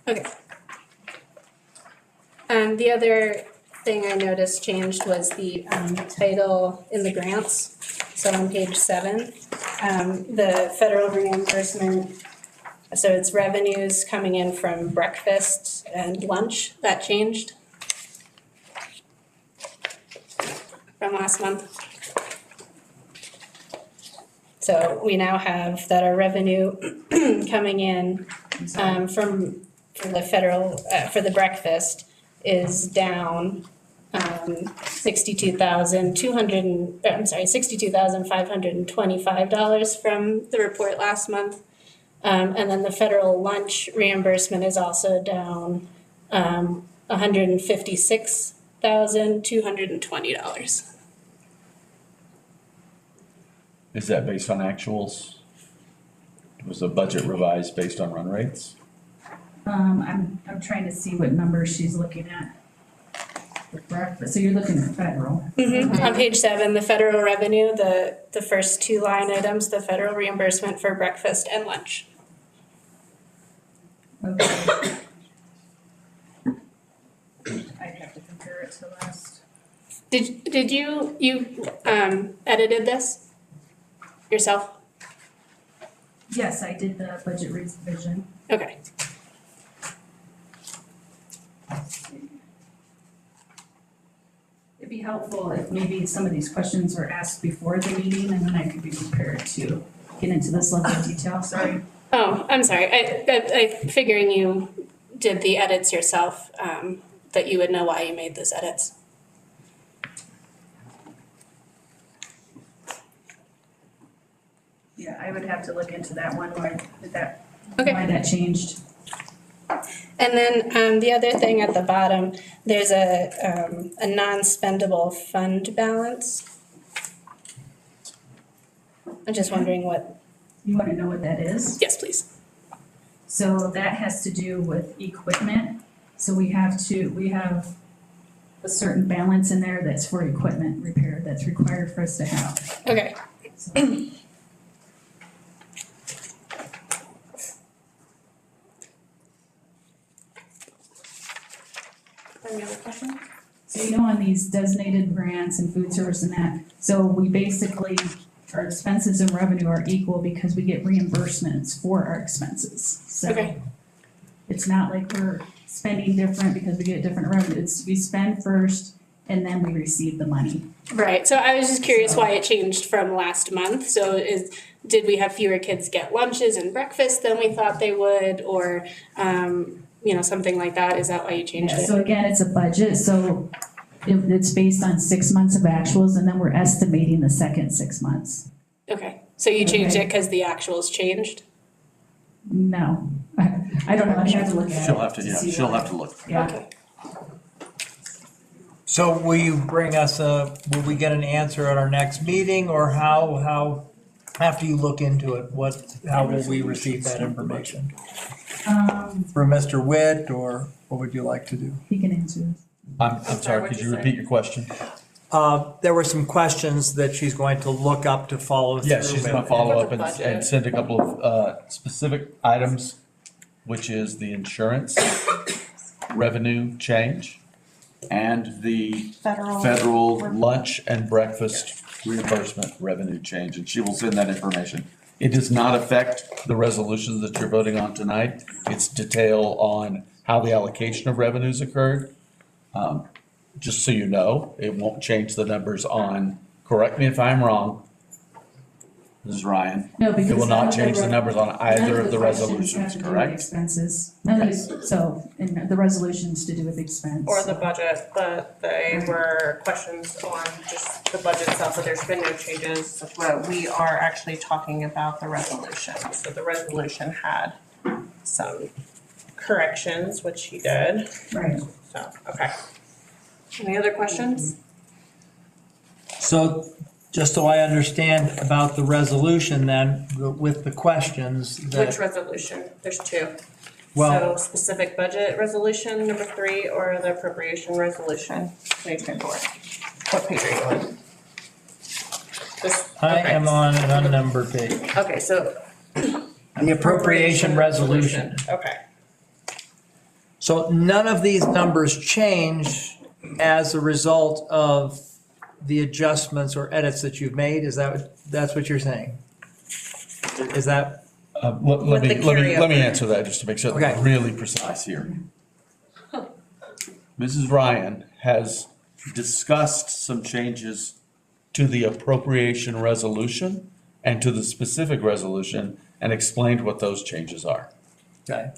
Okay. The other thing I noticed changed was the title in the grants. So on page 7, the federal reimbursement, so it's revenues coming in from breakfast and lunch, that changed from last month. So we now have that our revenue coming in for the federal, for the breakfast is down $62,525 from the report last month. And then the federal lunch reimbursement is also down $156,220. Is that based on actuals? Was the budget revised based on run rates? I'm trying to see what number she's looking at. For breakfast, so you're looking at federal. On page 7, the federal revenue, the first 2 line items, the federal reimbursement for breakfast and lunch. Okay. I'd have to compare it to last. Did you edited this yourself? Yes, I did the budget revision. Okay. It'd be helpful if maybe some of these questions were asked before the meeting and then I could be prepared to get into this level of detail, sorry. Oh, I'm sorry. I figuring you did the edits yourself, that you would know why you made those edits. Yeah, I would have to look into that one, why that changed. And then the other thing at the bottom, there's a non-spendable fund balance. I'm just wondering what. You want to know what that is? Yes, please. So that has to do with equipment. So we have a certain balance in there that's for equipment repair that's required for us to have. Okay. So, Any other questions? So you know, on these designated grants and food service and that, so we basically, our expenses and revenue are equal because we get reimbursements for our expenses. So Okay. it's not like we're spending different because we get different revenue. It's we spend first and then we receive the money. Right, so I was just curious why it changed from last month. So did we have fewer kids get lunches and breakfast than we thought they would, or something like that? Is that why you changed it? So again, it's a budget, so it's based on 6 months of actuals and then we're estimating the second 6 months. Okay, so you changed it because the actuals changed? No, I don't know, I have to look at it. She'll have to, yeah, see she'll what- have to look. Yeah. So will you bring us will we get an answer at our next meeting, or how, after you look into it, how will we receive that information? From Mr. Witt, or what would you like to do? He can answer this. I'm sorry, could you repeat your question? There were some questions that she's going to look up to follow through. Yes, she's gonna follow up and Budget. send a couple of specific items, which is the insurance revenue change and the federal lunch and breakfast reimbursement revenue change, and she will send that information. It does not affect the resolutions that you're voting on tonight. It's detail on how the allocation of revenues occurred. Just so you know, it won't change the numbers on, correct me if I'm wrong, this is Ryan. No, because It will none not of the change the re- numbers on none either of of the questions resolutions, have to do with correct? Expenses, none of these, so, and the resolutions to do with expense. Or the budget, but they were questions on just the budget itself, but there's been no changes. But we are actually talking about the resolution. So the resolution had some corrections, which he did. Right. So, okay. Any other questions? So, just so I understand about the resolution then, with the questions that. Which resolution? There's two. Well- So specific budget resolution, number 3, or the appropriation resolution, 2024. What page are you on? This, I okay. am on an unnumbered page. Okay, so. The appropriation resolution. Okay. So none of these numbers change as a result of the adjustments or edits that you've made? That's what you're saying? Is that? Let With the me carryover. answer that just to make sure that Okay. we're really precise here. Mrs. Ryan has discussed some changes to the appropriation resolution and to the specific resolution and explained what those changes are. Okay.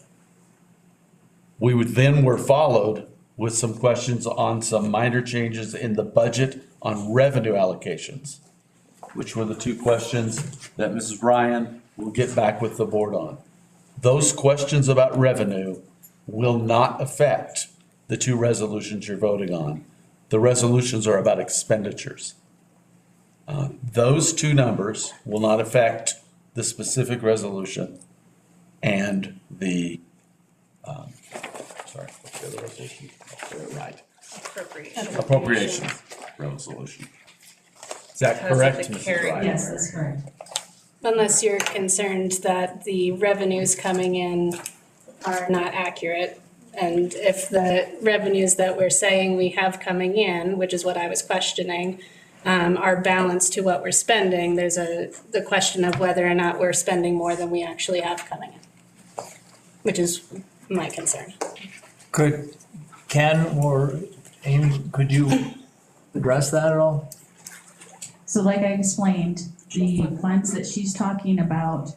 We would then were followed with some questions on some minor changes in the budget on revenue allocations, which were the two questions that Mrs. Ryan will get back with the board on. Those questions about revenue will not affect the two resolutions you're voting on. The resolutions are about expenditures. Those two numbers will not affect the specific resolution and the, sorry, what's the other resolution? Right. Appropriation. Appropriation resolution. Is that Because of correct, the Mrs. carry- Ryan? Yes, that's correct. Unless you're concerned that the revenues coming in are not accurate. And if the revenues that we're saying we have coming in, which is what I was questioning, are balanced to what we're spending, there's the question of whether or not we're spending more than we actually have coming in, which is my concern. Could Ken or Amy, could you address that at all? So like I explained, the funds that she's talking about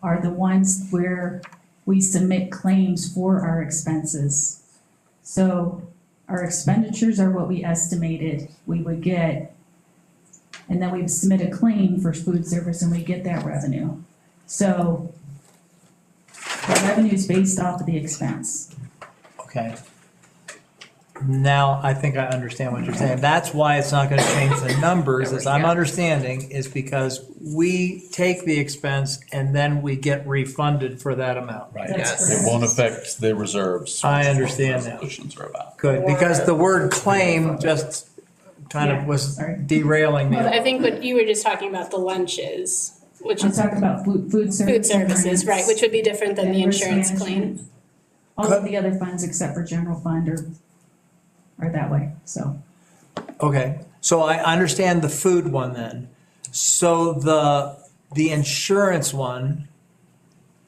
are the ones where we submit claims for our expenses. So our expenditures are what we estimated we would get. And then we submit a claim for food service and we get that revenue. So the revenue is based off of the expense. Okay. Now, I think I understand what you're saying. That's why it's not gonna change the numbers, as I'm understanding, is because we take the expense and then we get refunded for that amount. Right. That's It won't affect the reserves. I which is what understand that. Resolutions are about. Good, because the word claim just kind of Yeah, was sorry. derailing me. Well, I think what you were just talking about the lunches, which I'm is talking about food service. food services, grants, right, which would be different than the and risk insurance management. claim. All of the other funds except for general fund are that way, so. Okay, so I understand the food one then. So the insurance one,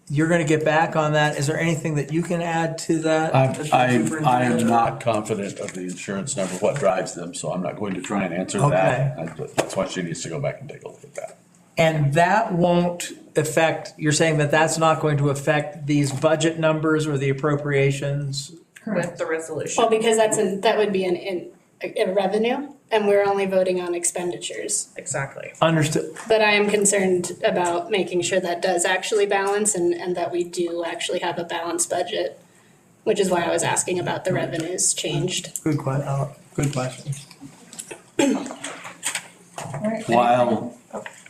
you're gonna get back on that. Is there anything that you can add to that? I am not confident of the insurance number, what drives them, so I'm not going to try and answer that. That's why she needs to go back and take a look at that. And that won't affect, you're saying that that's not going to affect these budget numbers or the appropriations? With the resolution. Well, because that would be an in revenue, and we're only voting on expenditures. Exactly. Understood. But I am concerned about making sure that does actually balance and that we do actually have a balanced budget, which is why I was asking about the revenues changed. Good question. While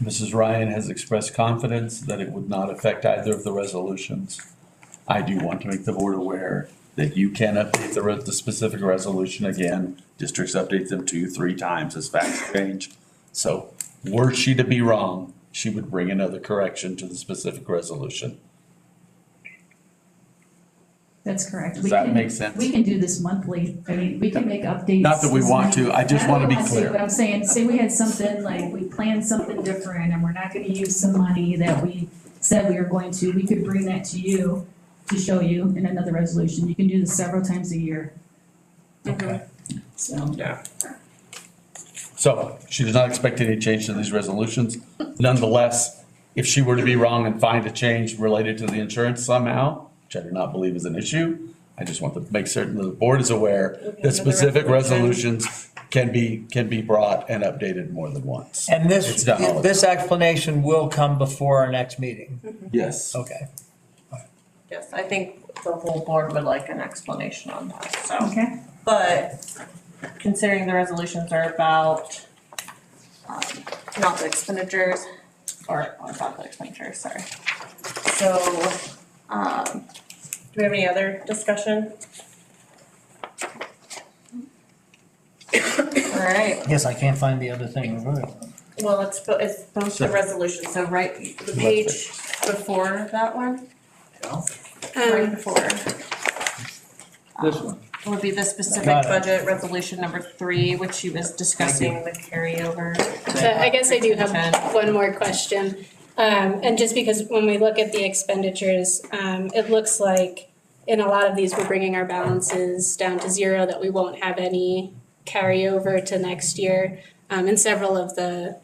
Mrs. Ryan has expressed confidence that it would not affect either of the resolutions, I do want to make the board aware that you can update the specific resolution again. Districts update them 2-3 times as facts change. So were she to be wrong, she would bring another correction to the specific resolution. That's correct. Does that make sense? We can do this monthly. I mean, we can make updates. Not that we want to, I just want to be clear. But I'm saying, say we had something, like, we planned something different and we're not gonna use some money that we said we were going to, we could bring that to you to show you in another resolution. You can do this several times a year. Okay. So. Yeah. So she does not expect any change to these resolutions. Nonetheless, if she were to be wrong and find a change related to the insurance somehow, which I do not believe is an issue, I just want to make certain that the board is aware that specific resolutions can be brought and updated more than once. And It's this, done all the this explanation will come before our next meeting. Yes. Okay. Yes, I think the whole board would like an explanation on that, so. Okay. But considering the resolutions are about, not the expenditures, or about the expenditures, sorry. So, do we have any other discussion? All right, Yes, I can't find the other thing. well, it's both the resolutions, so right, the page before that one? Right before. This one. Would be the specific Got it. budget resolution number 3, which she was discussing the carryover. So I guess I do have one more question. And just because when we look at the expenditures, it looks like in a lot of these, we're bringing our balances down to 0, that we won't have any carryover to next year. In several of the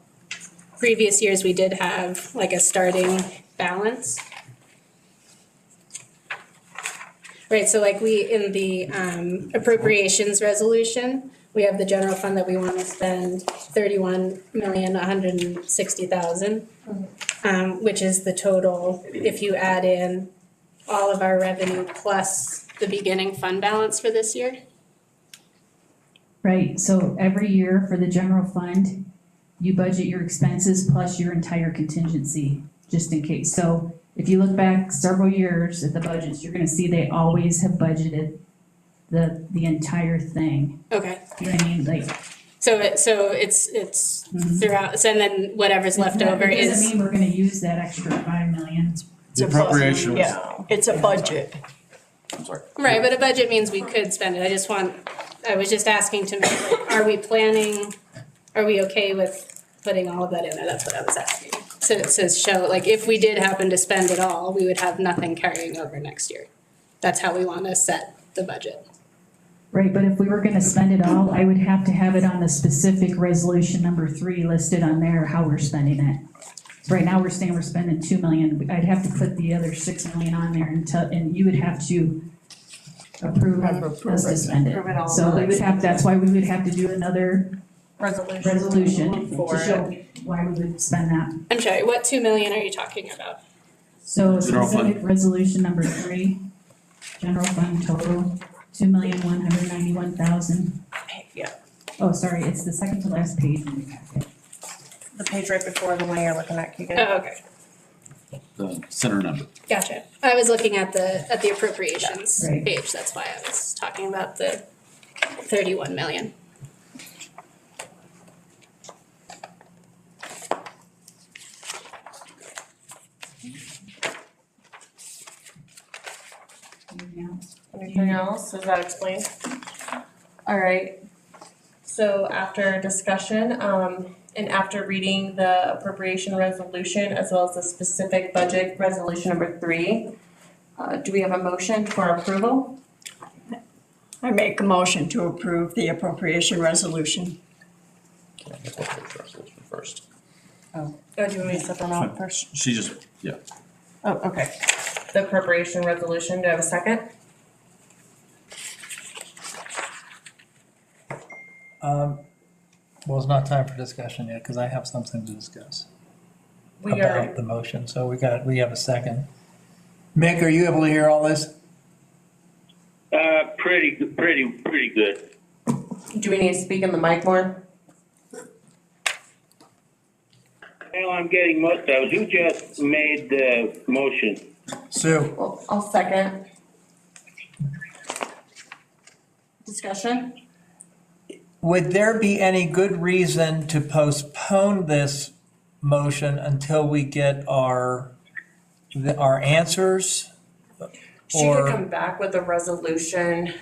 previous years, we did have like a starting balance. Right, so like in the appropriations resolution, we have the general fund that we want to spend $31,160,000, which is the total, if you add in all of our revenue plus the beginning fund balance for this year. Right, so every year for the general fund, you budget your expenses plus your entire contingency, just in case. So if you look back several years at the budgets, you're gonna see they always have budgeted the entire thing. Okay. You know what I mean, like. So it's throughout, so and then whatever's left over It is. doesn't mean we're gonna use that extra 5 million. The appropriation was. Yeah, it's a budget. I'm sorry. Right, but a budget means we could spend it. I was just asking to make, like, are we okay with putting all of that in there? That's what I was asking. So it says show, like, if we did happen to spend it all, we would have nothing carrying over next year. That's how we want to set the budget. Right, but if we were gonna spend it all, I would have to have it on the specific resolution number 3 listed on there, how we're spending it. So right now, we're saying we're spending 2 million, I'd have to put the other 6 million on there and you would have to approve us to spend Approve it all. it. So we would have, that's why we would have to do another resolution to For show why we would spend that. I'm sorry, what 2 million are you talking about? So General fund. specific resolution number 3, general fund total, 2,191,000. Yeah, Oh, sorry, it's the second to last page in the packet. the page right before the one you're looking at, Keegan. Oh, okay, The center number. gotcha. I was looking at the appropriations Right. page, that's why I was talking about the 31 million. Anything else? Is that explained? All right. So after discussion, and after reading the appropriation resolution as well as the specific budget resolution number 3, do we have a motion for approval? I make a motion to approve the appropriation resolution. Resolution first. Oh, do you want me to set them out first? She just, yeah. Oh, okay. The appropriation resolution, do I have a second? Well, it's not time for discussion yet, because I have something to discuss We are, about the motion, so we have a second. Mick, are you able to hear all this? Pretty good. do we need to speak in the mic more? Well, I'm getting most of it. Who just made the motion? Sue? Well, I'll second. Discussion? Would there be any good reason to postpone this motion until we get our answers? She could Or- come back with a resolution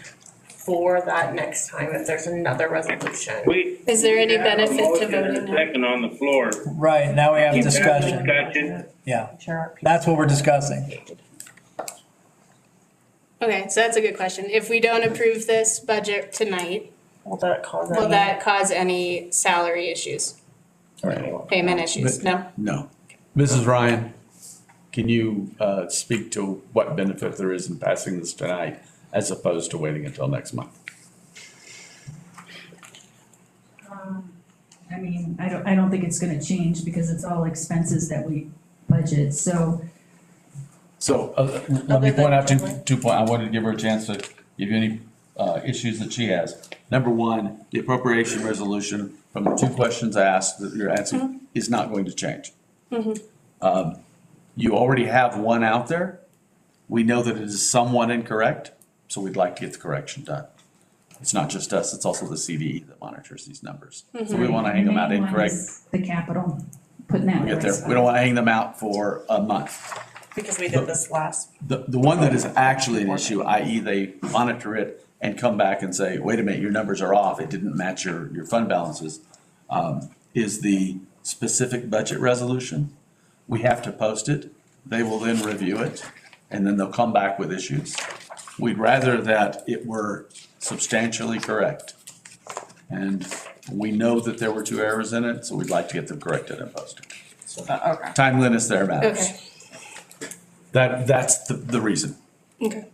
for that next time if there's another resolution. Is there any We have a benefit to motion and voting a now? second on the floor. Right, now we have Keep that discussion. discussion. Yeah, that's what we're discussing. Okay, so that's a good question. If we don't approve this budget tonight, Will that cause will that cause any salary issues? Payment issues? No? No. Mrs. Ryan, can you speak to what benefit there is in passing this tonight as opposed to waiting until next month? I mean, I don't think it's gonna change because it's all expenses that we budget, so. So let me point out two points. I wanted to give her a chance to give you any issues that she has. Number one, the appropriation resolution from the two questions asked that you're asking is not going to change. You already have one out there. We know that it is somewhat incorrect, so we'd like to get the correction done. It's not just us, it's also the CDE that monitors these numbers. So we want to hang them out The main one incorrect. is the capital, putting that in We the get right there. We don't spot. want to hang them out for a month. Because we did this last. The one that is actually an issue, i.e. they monitor it and come back and say, wait a minute, your numbers are off, it didn't match your fund balances, is the specific budget resolution. We have to post it, they will then review it, and then they'll come back with issues. We'd rather that it were substantially correct. And we know that there were two errors in it, so we'd like to get them corrected and posted. Okay. Timeliness there matters. Okay. That's the reason. Okay.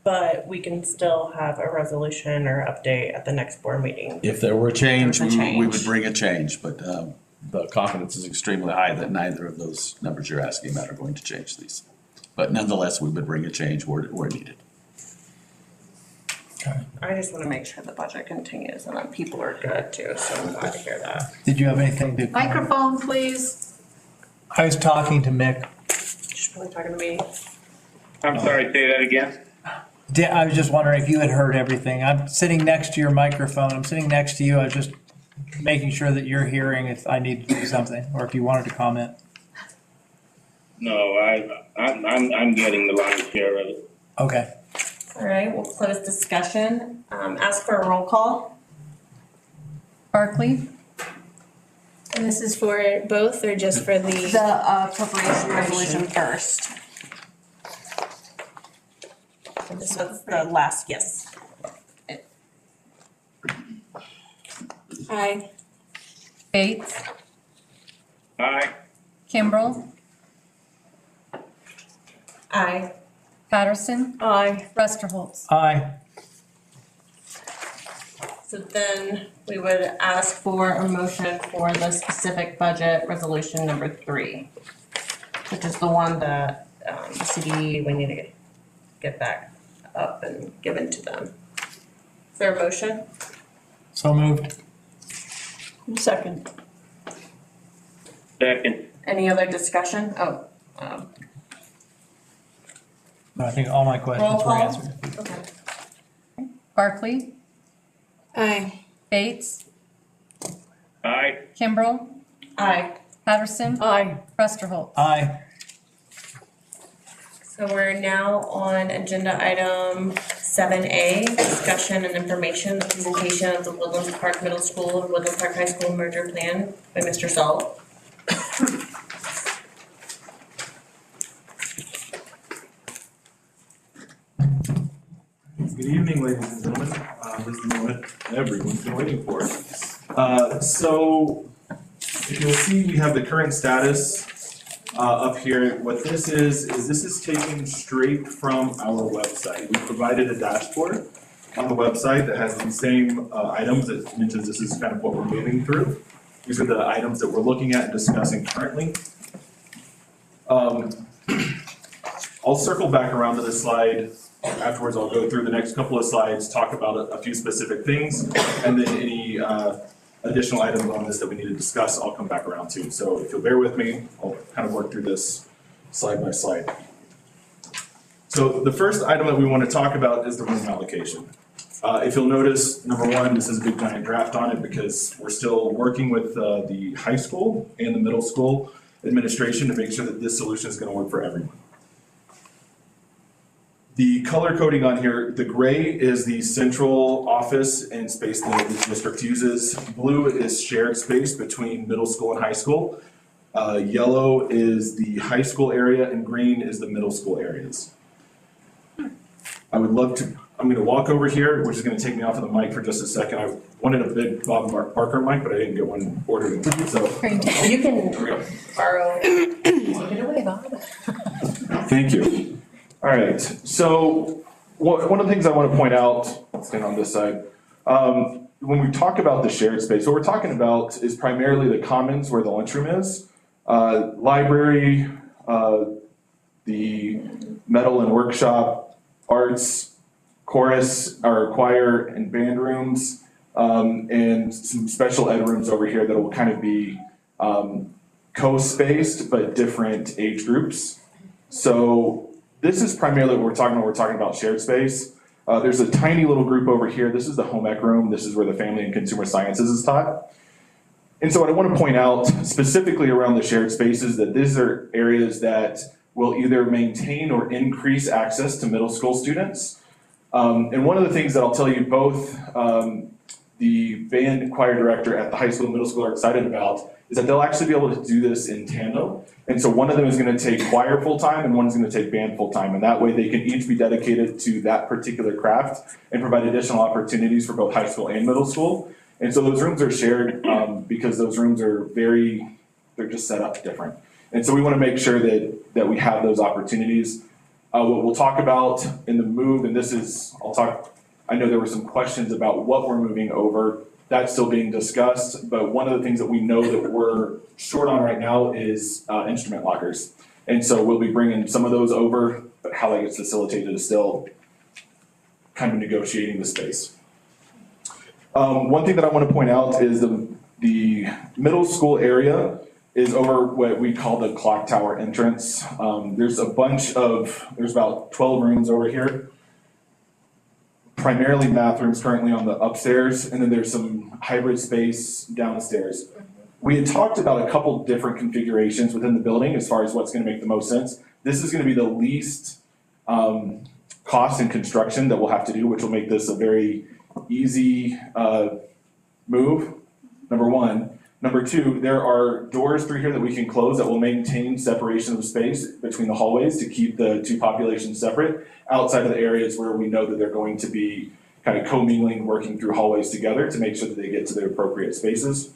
But we can still have a resolution or update at the next board meeting. If there were a change, There's a we would change. bring a change, but the confidence is extremely high that neither of those numbers you're asking about are going to change these. But nonetheless, we would bring a change where needed. I just want to make sure the budget continues and that people are good too, so I'm glad to hear that. Did you have anything to? Microphone, please. I was talking to Mick. She's probably talking to me. I'm sorry, say that again? I was just wondering if you had heard everything. I'm sitting next to your microphone. I'm sitting next to you. I was just making sure that you're hearing if I need to do something or if you wanted to comment. No, I'm getting the lion's share of it. Okay. All right, we'll close discussion. Ask for a roll call. Barclay? And this is for both or just for the? The appropriation resolution first. So this was the last, yes. Aye. Bates? Aye. Kimbrell? Aye. Patterson? Aye. Rusterholz? Aye. So then we would ask for a motion for the specific budget resolution number 3, which is the one that the CD, we need to get back up and given to them. Is there a motion? So moved. Second. Second. Any other discussion? No, I think all my questions Roll were call. answered. Okay. Barclay? Aye. Bates? Aye. Kimbrell? Aye. Patterson? Aye. Rusterholz? Aye. So we're now on agenda item 7A, discussion and information, the presentation of the Woodland Park Middle School and Woodland Park High School merger plan by Mr. Salt. Good evening, ladies and gentlemen. This is the moment everyone's been waiting for. So, if you'll see, we have the current status up here. What this is this is taken straight from our website. We provided a dashboard on the website that has the same items that mentions this is kind of what we're moving through. These are the items that we're looking at and discussing currently. I'll circle back around to this slide. Afterwards, I'll go through the next couple of slides, talk about a few specific things, and then any additional items on this that we need to discuss, I'll come back around to. So if you'll bear with me, I'll kind of work through this slide by slide. So the first item that we want to talk about is the room allocation. If you'll notice, number one, this is a big giant draft on it because we're still working with the high school and the middle school administration to make sure that this solution is going to work for everyone. The color coding on here, the gray is the central office and space that the district uses. Blue is shared space between middle school and high school. Yellow is the high school area and green is the middle school areas. I would love to, I'm gonna walk over here, which is gonna take me off of the mic for just a second. I wanted a big Bob Barker mic, but I didn't get one ordered, so. You can borrow. Take it away, Bob. Thank you. All right, so one of the things I want to point out, let's stand on this side. When we talk about the shared space, what we're talking about is primarily the commons where the lunchroom is, library, the metal and workshop, arts, chorus, or choir and band rooms, and some special ed rooms over here that will kind of be co-spaced but different age groups. So this is primarily what we're talking about. We're talking about shared space. There's a tiny little group over here. This is the home ec room. This is where the family and consumer sciences is taught. And so what I want to point out specifically around the shared spaces that these are areas that will either maintain or increase access to middle school students. And one of the things that I'll tell you both the band and choir director at the high school and middle school are excited about is that they'll actually be able to do this in tandem. And so one of them is going to take choir full-time and one is going to take band full-time. And that way they can each be dedicated to that particular craft and provide additional opportunities for both high school and middle school. And so those rooms are shared because those rooms are they're just set up different. And so we want to make sure that we have those opportunities. What we'll talk about in the move, and this is, I know there were some questions about what we're moving over. That's still being discussed, but one of the things that we know that we're short on right now is instrument lockers. And so we'll be bringing some of those over, but how that gets facilitated is still kind of negotiating the space. One thing that I want to point out is the middle school area is over what we call the clock tower entrance. There's about 12 rooms over here. Primarily bathrooms currently on the upstairs, and then there's some hybrid space downstairs. We had talked about a couple different configurations within the building as far as what's going to make the most sense. This is going to be the least cost in construction that we'll have to do, which will make this a very easy move, number one. Number two, there are doors through here that we can close that will maintain separation of space between the hallways to keep the two populations separate outside of the areas where we know that they're going to be kind of commingling, working through hallways together to make sure that they get to the appropriate spaces.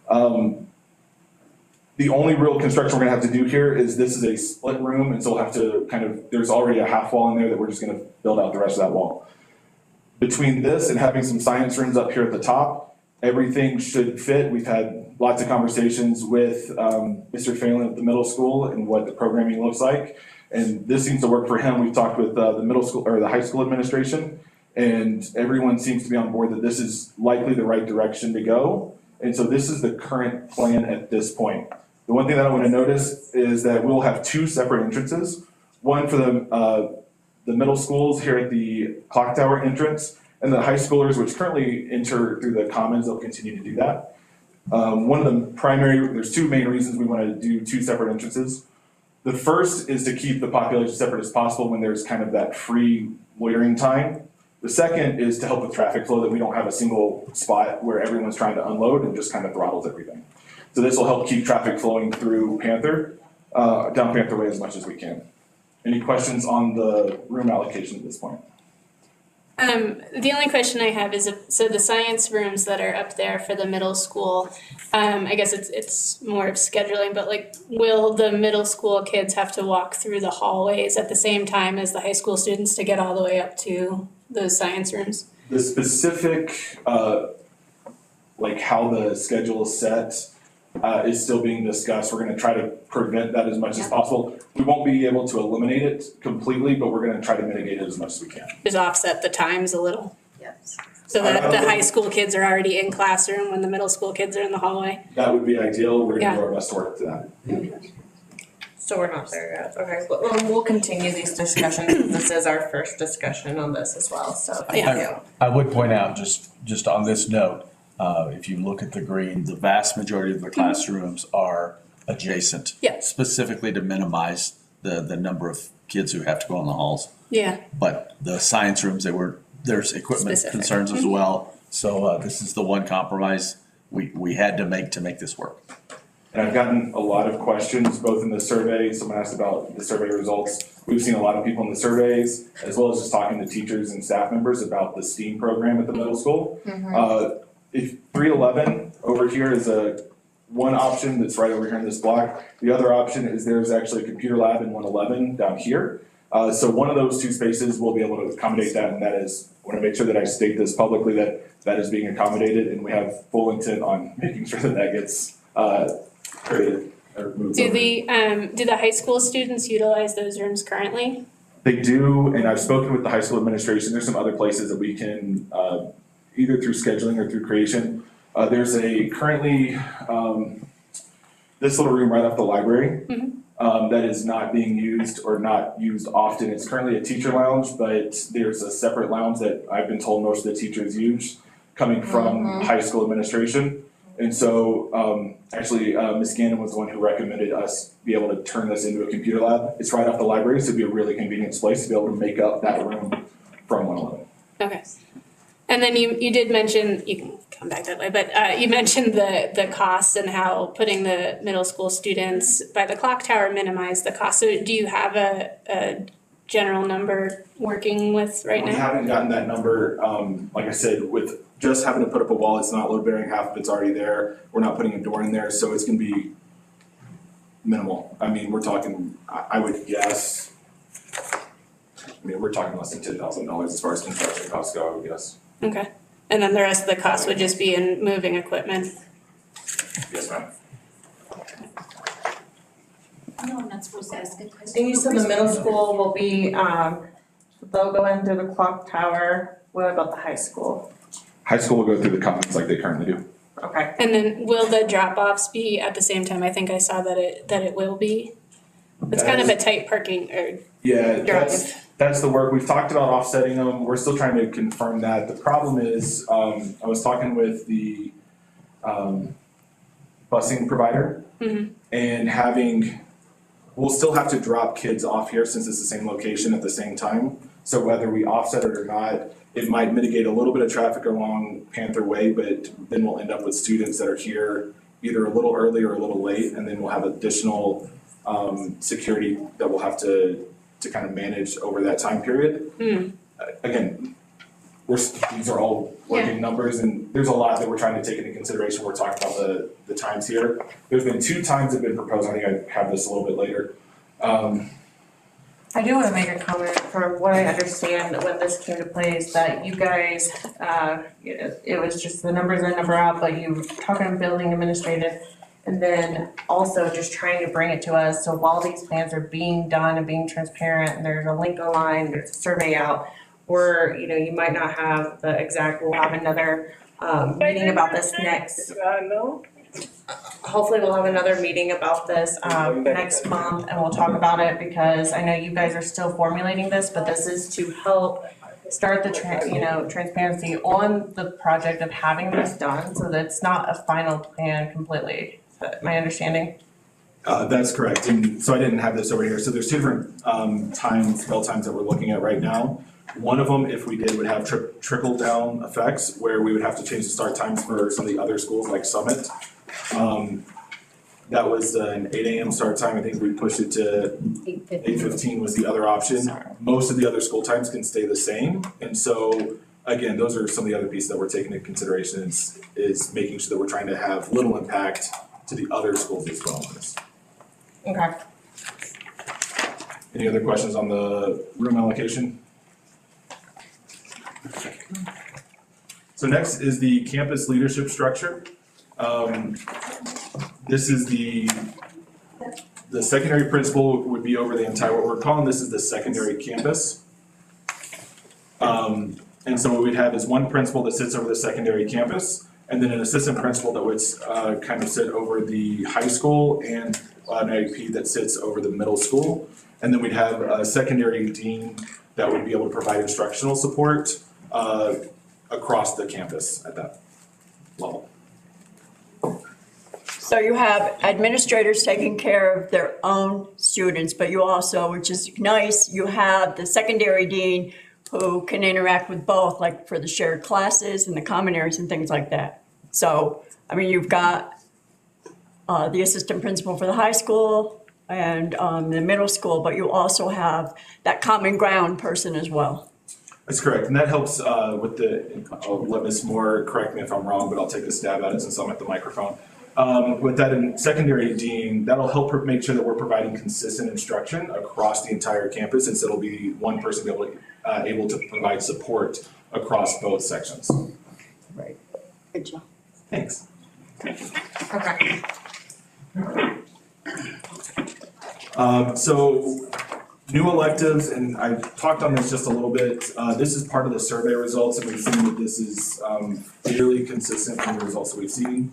The only real construction we're gonna have to do here is this is a split room, and so we'll have to there's already a half wall in there that we're just gonna build out the rest of that wall. Between this and having some science rooms up here at the top, everything should fit. We've had lots of conversations with Mr. Phelan at the middle school and what the programming looks like. And this seems to work for him. We've talked with the middle school or the high school administration, and everyone seems to be on board that this is likely the right direction to go. And so this is the current plan at this point. The one thing that I want to notice is that we'll have two separate entrances. One for the middle schools here at the clock tower entrance, and the high schoolers, which currently enter through the commons, they'll continue to do that. One of the there's two main reasons we want to do two separate entrances. The first is to keep the population separate as possible when there's kind of that free loitering time. The second is to help with traffic flow, that we don't have a single spot where everyone's trying to unload and just kind of throttles everything. So this will help keep traffic flowing through Panther, down Panther Way as much as we can. Any questions on the room allocation at this point? The only question I have is so the science rooms that are up there for the middle school, I guess it's more of scheduling, but will the middle school kids have to walk through the hallways at the same time as the high school students to get all the way up to those science rooms? The specific, like how the schedule is set, is still being discussed. We're gonna try to prevent that as much as possible. We won't be able to eliminate it completely, but we're gonna try to mitigate it as much as we can. Just offset the times a little? Yes. So that the high school kids are already in classroom when the middle school kids are in the hallway? That would be ideal. We're gonna Yeah. do our best to work to that. So we're not there yet, okay, well, we'll continue these discussions, this is our first discussion on this as well, so thank you. I would point out, just on this note, if you look at the green, the vast majority of the classrooms are adjacent. Yeah. Specifically to minimize the number of kids who have to go in the halls. Yeah. But the science rooms, there's equipment Specific. concerns as well. So this is the one compromise we had to make this work. And I've gotten a lot of questions, both in the survey, someone asked about the survey results. We've seen a lot of people in the surveys, as well as just talking to teachers and staff members about the STEAM program at the middle school. If 311 over here is one option that's right over here in this block. The other option is there's actually a computer lab in 111 down here. So one of those two spaces will be able to accommodate that, and that is, I want to make sure that I state this publicly, that is being accommodated, and we have full intent on making sure that gets created or moved Do over. the high school students utilize those rooms currently? They do, and I've spoken with the high school administration. There's some other places that we can, either through scheduling or through creation. There's currently this little room right off the library that is not being used or not used often. It's currently a teacher lounge, but there's a separate lounge that I've been told most of the teachers use coming from high school administration. And so actually Ms. Gannon was the one who recommended us be able to turn this into a computer lab. It's right off the library, so it'd be a really convenient place to be able to make up that room from 111. Okay. And then you did mention, you can come back that way, but you mentioned the cost and how putting the middle school students by the clock tower minimized the cost. So do you have a general number working with right now? We haven't gotten that number. Like I said, with just having to put up a wall, it's not load bearing, half of it's already there. We're not putting a door in there, so it's gonna be minimal. I mean, we're talking, I would guess, we're talking less than $10,000 as far as construction costs go, I would guess. Okay. And then the rest of the cost would just be in moving equipment? Yes, ma'am. No, I'm not supposed to ask a question. And you said the middle school will be, they'll go into the clock tower, what about the high school? High school will go through the commons like they currently do. Okay. And then will the drop-offs be at the same time? I think I saw that it will be. It's kind of a tight parking or Yeah, drive. that's the work. We've talked about offsetting them. We're still trying to confirm that. The problem is, I was talking with the busing provider and we'll still have to drop kids off here since it's the same location at the same time. So whether we offset it or not, it might mitigate a little bit of traffic along Panther Way, but then we'll end up with students that are here either a little early or a little late, and then we'll have additional security that we'll have to kind of manage over that time period. Again, these are all working numbers, and there's a lot that we're trying to take into consideration. We're talking about the times here. There's been 2 times that have been proposed. I think I have this a little bit later. I do want to make a comment. From what I understand, when this came to place, that you guys, it was just the numbers in, number out, but you were talking building administrative, and then also just trying to bring it to us. So while these plans are being done and being transparent, and there's a link online, there's a survey out, or you might not have the exact. We'll have another meeting about this next. Hopefully we'll have another meeting about this next month, and we'll talk about it, because I know you guys are still formulating this, but this is to help start the transparency on the project of having this done, so that it's not a final plan completely. Is that my understanding? That's correct. And so I didn't have this over here. So there's 2 different spell times that we're looking at right now. One of them, if we did, would have trickle down effects, where we would have to change the start times for some of the other schools like Summit. That was an 8 a.m. start time. I think we pushed it to 8:15 was the other option. Most of the other school times can stay the same. And so, again, those are some of the other pieces that we're taking into consideration is making sure that we're trying to have little impact to the other schools as well on this. Okay. Any other questions on the room allocation? So next is the campus leadership structure. This is the secondary principal would be over the entire, what we're calling this is the secondary campus. And so what we'd have is one principal that sits over the secondary campus, and then an assistant principal that would kind of sit over the high school, and an IEP that sits over the middle school. And then we'd have a secondary dean that would be able to provide instructional support across the campus at that level. So you have administrators taking care of their own students, but you also, which is nice, you have the secondary dean who can interact with both, like for the shared classes and the common areas and things like that. So, I mean, you've got the assistant principal for the high school and the middle school, but you also have that common ground person as well. That's correct, and that helps with I'll let Ms. Moore correct me if I'm wrong, but I'll take a stab at it since I'm at the microphone. With that in secondary dean, that'll help make sure that we're providing consistent instruction across the entire campus, and so it'll be one person able to provide support across both sections. Right. Good job. Thanks. Okay. So new electives, and I talked on this just a little bit. This is part of the survey results, and we've seen that this is fairly consistent from the results that we've seen.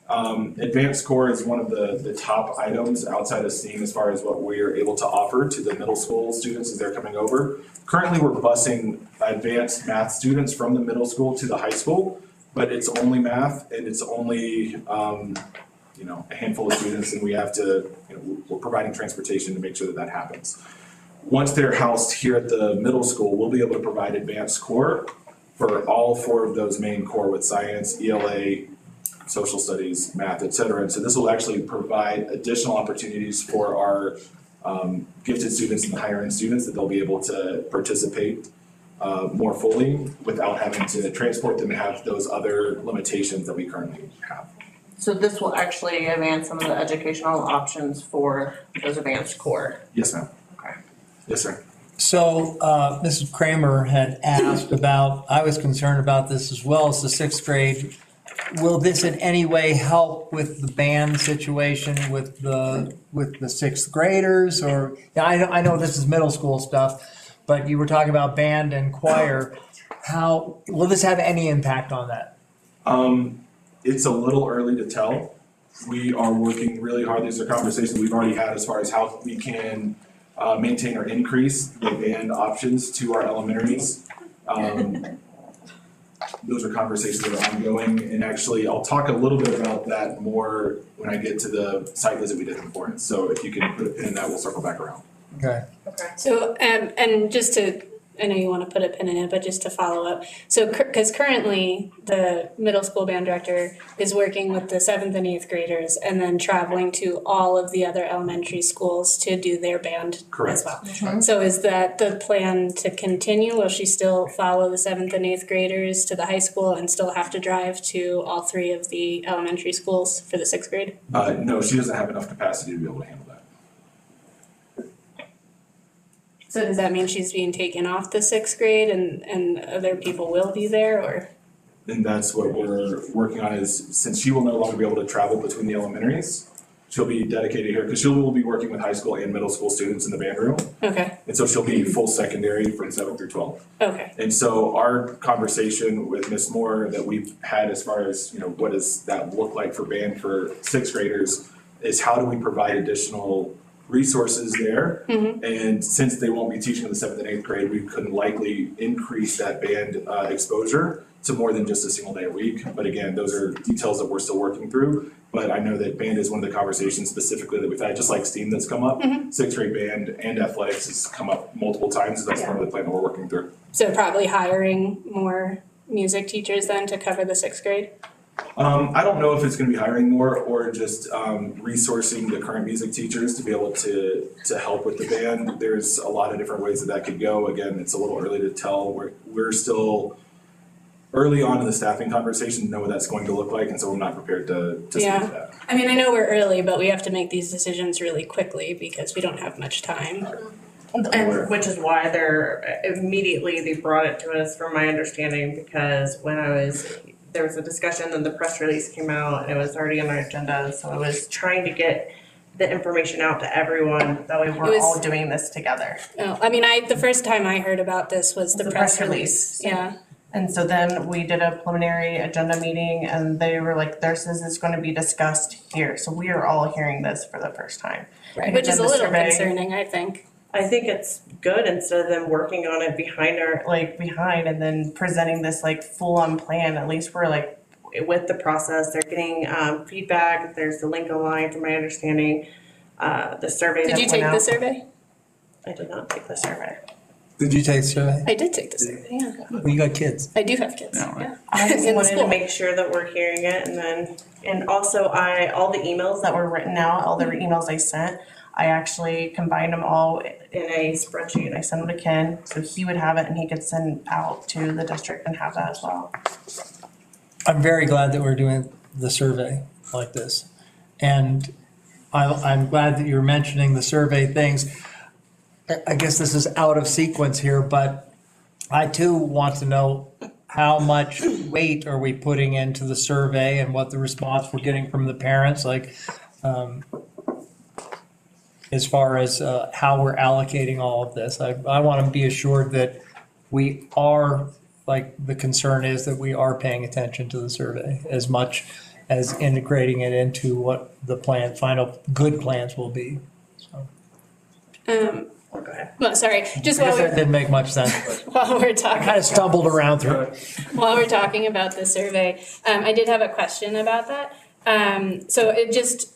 Advanced core is one of the top items outside of STEAM as far as what we're able to offer to the middle school students as they're coming over. Currently, we're busing advanced math students from the middle school to the high school, but it's only math and it's only a handful of students, and we have to, we're providing transportation to make sure that that happens. Once they're housed here at the middle school, we'll be able to provide advanced core for all 4 of those main core with science, ELA, social studies, math, et cetera. And so this will actually provide additional opportunities for our gifted students and the higher end students that they'll be able to participate more fully without having to transport them and have those other limitations that we currently have. So this will actually advance some of the educational options for those advanced core. Yes, ma'am. Okay. Yes, sir. So Mrs. Kramer had asked about, I was concerned about this as well as the 6th grade. Will this in any way help with the band situation with the 6th graders? Or I know this is middle school stuff, but you were talking about band and choir. How will this have any impact on that? It's a little early to tell. We are working really hard. These are conversations we've already had as far as how we can maintain or increase the band options to our elementaries. Those are conversations that are ongoing, and actually I'll talk a little bit about that more when I get to the site visit we did in Florence. So if you can put a pin in that, we'll circle back around. Okay. So, and just to, I know you want to put a pin in it, but just to follow up. So, because currently the middle school band director is working with the 7th and 8th graders and then traveling to all of the other elementary schools to do their band as well. Mm-hmm. So is that the plan to continue? Will she still follow the 7th and 8th graders to the high school and still have to drive to all 3 of the elementary schools for the 6th grade? No, she doesn't have enough capacity to be able to handle that. So does that mean she's being taken off the 6th grade and other people will be there, or? And that's what we're working on is, since she will no longer be able to travel between the elementaries, she'll be dedicated here because she will be working with high school and middle school students in the band room. Okay. And so she'll be full secondary from 7th through 12th. Okay. And so our conversation with Ms. Moore that we've had as far as, what does that look like for band for 6th graders is how do we provide additional resources there. Mm-hmm. And since they won't be teaching in the 7th and 8th grade, we couldn't likely increase that band exposure to more than just a single day a week. But again, those are details that we're still working through. But I know that band is one of the conversations specifically that we've had, just like STEAM that's come up. Mm-hmm. 6th grade band and athletics has come up multiple times. So that's part of the plan that we're working through. So probably hiring more music teachers then to cover the 6th grade? I don't know if it's going to be hiring more or just resourcing the current music teachers to be able to help with the band. There's a lot of different ways that could go. Again, it's a little early to tell. We're still early on in the staffing conversation to know what that's going to look like, and so we're not prepared to speak to that. I mean, I know we're early, but we have to make these decisions really quickly because we don't have much time. And which is why they brought it to us, from my understanding, because there was a discussion and the press release came out and it was already on our agenda, so I was trying to get the information out to everyone, that way we're all doing this together. Oh, I mean, the first time I heard about this was the press release, yeah. And so then we did a preliminary agenda meeting and they were like, this is gonna be discussed here, so we are all hearing this for the first time. Right, which is a little concerning, I think. I think it's good, instead of them working on it behind and then presenting this like full-on plan, at least we're like with the process, they're getting feedback, there's the link online from my understanding, the survey that went out. Did you take the survey? I did not take the survey. Did you take the survey? I did take the survey, yeah. Well, you got kids. I do have kids, yeah. I just In wanted to school. make sure that we're hearing it, and also all the emails that were written out, all the emails I sent, I actually combined them all in a spreadsheet. I sent them to Ken, so he would have it and he could send out to the district and have that as well. I'm very glad that we're doing the survey like this. And I'm glad that you're mentioning the survey things. I guess this is out of sequence here, but I too want to know how much weight are we putting into the survey and what the response we're getting from the parents, like, as far as how we're allocating all of this. I want to be assured that we are, like, the concern is that we are paying attention to the survey as much as integrating it into what the final good plans will be. So. Go ahead. Well, sorry, just while that didn't make much sense. while we're talking. I kind of stumbled around through it. While we're talking about the survey, I did have a question about that. So it just,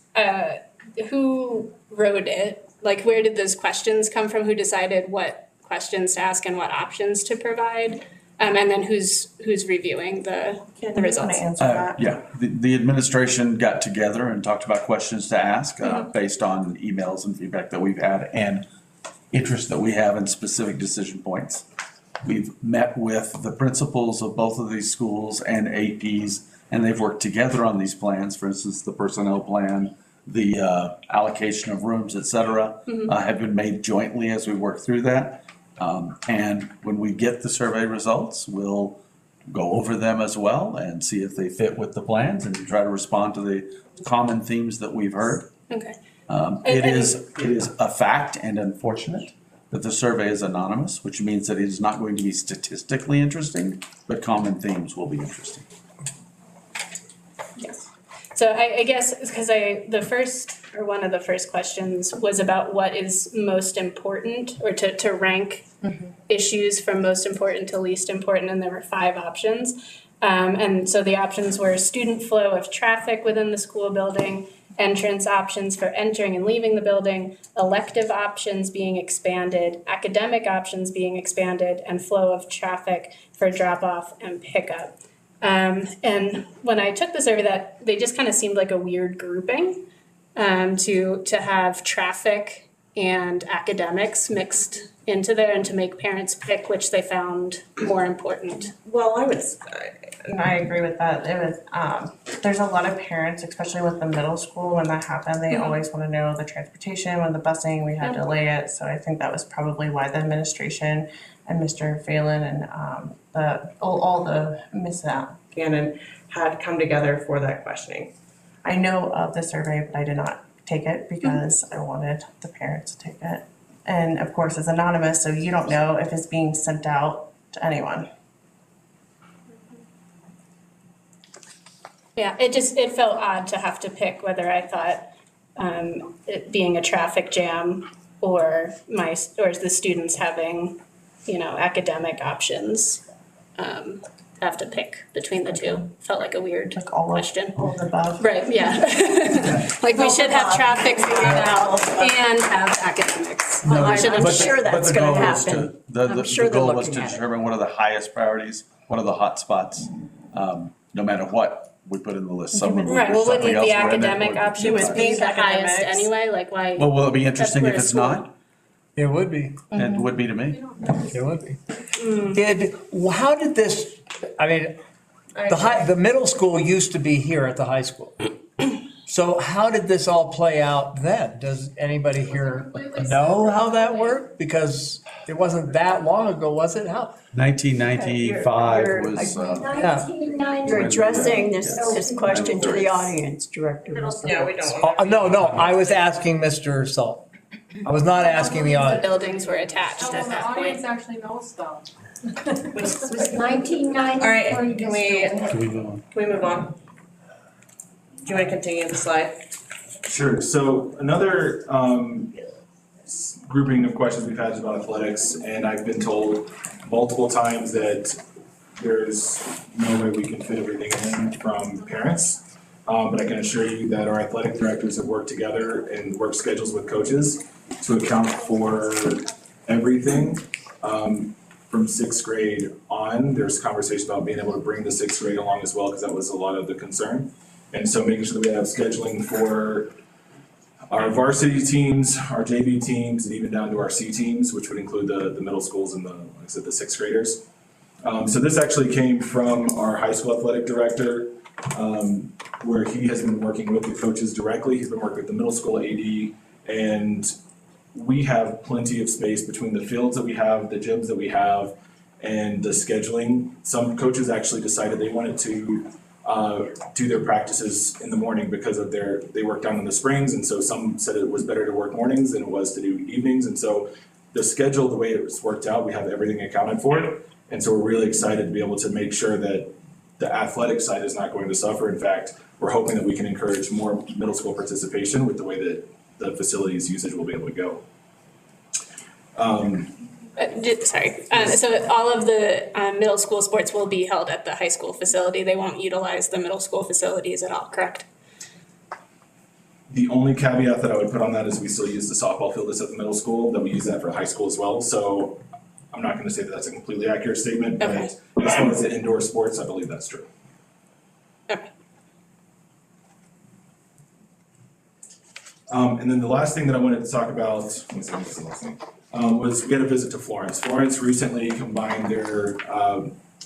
who wrote it? Like, where did those questions come from? Who decided what questions to ask and what options to provide? And then who's reviewing the results? Yeah, the administration got together and talked about questions to ask based on emails and feedback that we've had and interest that we have in specific decision points. We've met with the principals of both of these schools and APs, and they've worked together on these plans. For instance, the personnel plan, the allocation of rooms, et cetera, have been made jointly as we work through that. And when we get the survey results, we'll go over them as well and see if they fit with the plans and try to respond to the common themes that we've heard. Okay. It is a fact and unfortunate that the survey is anonymous, which means that it is not going to be statistically interesting, but common themes will be interesting. Yes. So I guess, because one of the first questions was about what is most important, or to rank issues from most important to least important, and there were 5 options. And so the options were student flow of traffic within the school building, entrance options for entering and leaving the building, elective options being expanded, academic options being expanded, and flow of traffic for drop-off and pickup. And when I took the survey, that they just kind of seemed like a weird grouping, to have traffic and academics mixed into there and to make parents pick which they found more important. Well, I agree with that. It was, there's a lot of parents, especially with the middle school, when that happened, they always want to know the transportation, when the busing, we had to delay it. So I think that was probably why the administration and Mr. Phelan and all the Ms. Gannon had come together for that questioning. I know of the survey, but I did not take it because I wanted the parents to take it. And of course, it's anonymous, so you don't know if it's being sent out to anyone. Yeah, it felt odd to have to pick whether I thought it being a traffic jam or the students having, academic options. Have to pick between the two. Felt like a weird question. All the above. Right, yeah. Like we should have traffic figured out and have academics. No, We should have- I'm sure that's going to happen. The goal was to determine what are the highest priorities, what are the hot spots, no matter what we put in the list. Some would Right, well, wouldn't the academic option would be the highest academics. anyway? Like why? Well, will it be interesting if it's not? It would be. It would be to me. It would be. How did this, I mean, the middle school used to be here at the high school. So how did this all play out then? Does anybody here know how that worked? Because it wasn't that long ago, was it? How? 1995 You're- was, You're addressing this question to the audience, Director. Yeah, we don't. No, I was asking Mr. Salt. I was not asking the The audience. buildings were attached at that point. actually knows though. Was 1990. All right, can we move on? Do you want to continue the slide? Sure, so another grouping of questions we've had is about athletics, and I've been told multiple times that there's no way we can fit everything in from parents. But I can assure you that our athletic directors have worked together and work schedules with coaches to account for everything. From sixth grade on, there's conversation about being able to bring the sixth grade along as well, because that was a lot of the concern. And so making sure that we have scheduling for our varsity teams, our JV teams, and even down to our C teams, which would include the middle schools and like I said, the sixth graders. So this actually came from our high school athletic director, where he has been working with the coaches directly. He's been working with the middle school AD, and we have plenty of space between the fields that we have, the gyms that we have, and the scheduling. Some coaches actually decided they wanted to do their practices in the morning because of they work down in the springs, and so some said it was better to work mornings than it was to do evenings. And so the schedule, the way it's worked out, we have everything accounted for. And so we're really excited to be able to make sure that the athletic side is not going to suffer. In fact, we're hoping that we can encourage more middle school participation with the way that the facilities usage will be able to go. So all of the middle school sports will be held at the high school facility. They won't utilize the middle school facilities at all, correct? The only caveat that I would put on that is we still use the softball field that's at the middle school, that we use that for high school as well. So I'm not going to say that that's a completely accurate statement, but as far as the indoor sports, I believe that's true. And then the last thing that I wanted to talk about, was we had a visit to Florence. Florence recently combined their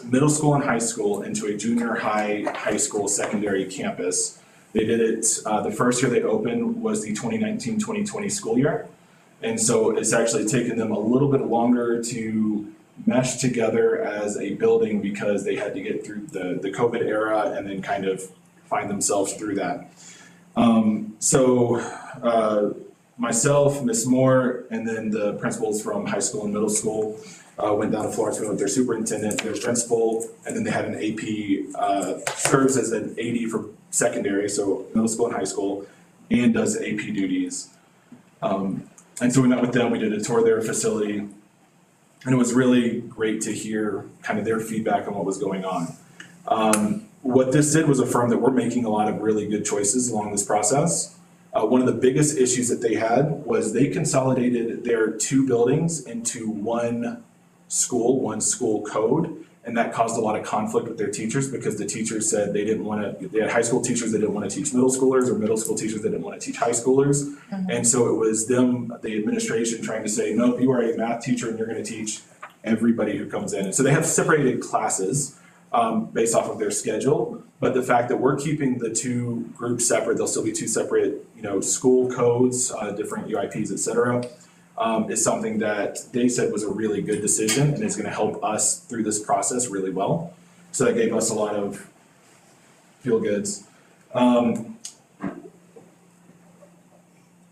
middle school and high school into a junior high school secondary campus. They did it, the first year they opened was the 2019-2020 school year. And so it's actually taken them a little bit longer to mesh together as a building because they had to get through the COVID era and then kind of find themselves through that. Myself, Ms. Moore, and then the principals from high school and middle school went down to Florence, we went with their superintendent, their principal, and then they had an AP, serves as an AD for secondary, so middle school and high school, and does AP duties. And so we met with them, we did a tour of their facility, and it was really great to hear kind of their feedback on what was going on. What this did was affirm that we're making a lot of really good choices along this process. One of the biggest issues that they had was they consolidated their two buildings into one school code, and that caused a lot of conflict with their teachers because the teachers said they had high school teachers that didn't want to teach middle schoolers or middle school teachers that didn't want to teach high schoolers. Mm-hmm. And so it was them, the administration, trying to say, no, you are a math teacher and you're going to teach everybody who comes in. And so they have separated classes based off of their schedule, but the fact that we're keeping the two groups separate, they'll still be two separate, school codes, different UIPs, et cetera, is something that they said was a really good decision and is going to help us through this process really well. So that gave us a lot of feel goods.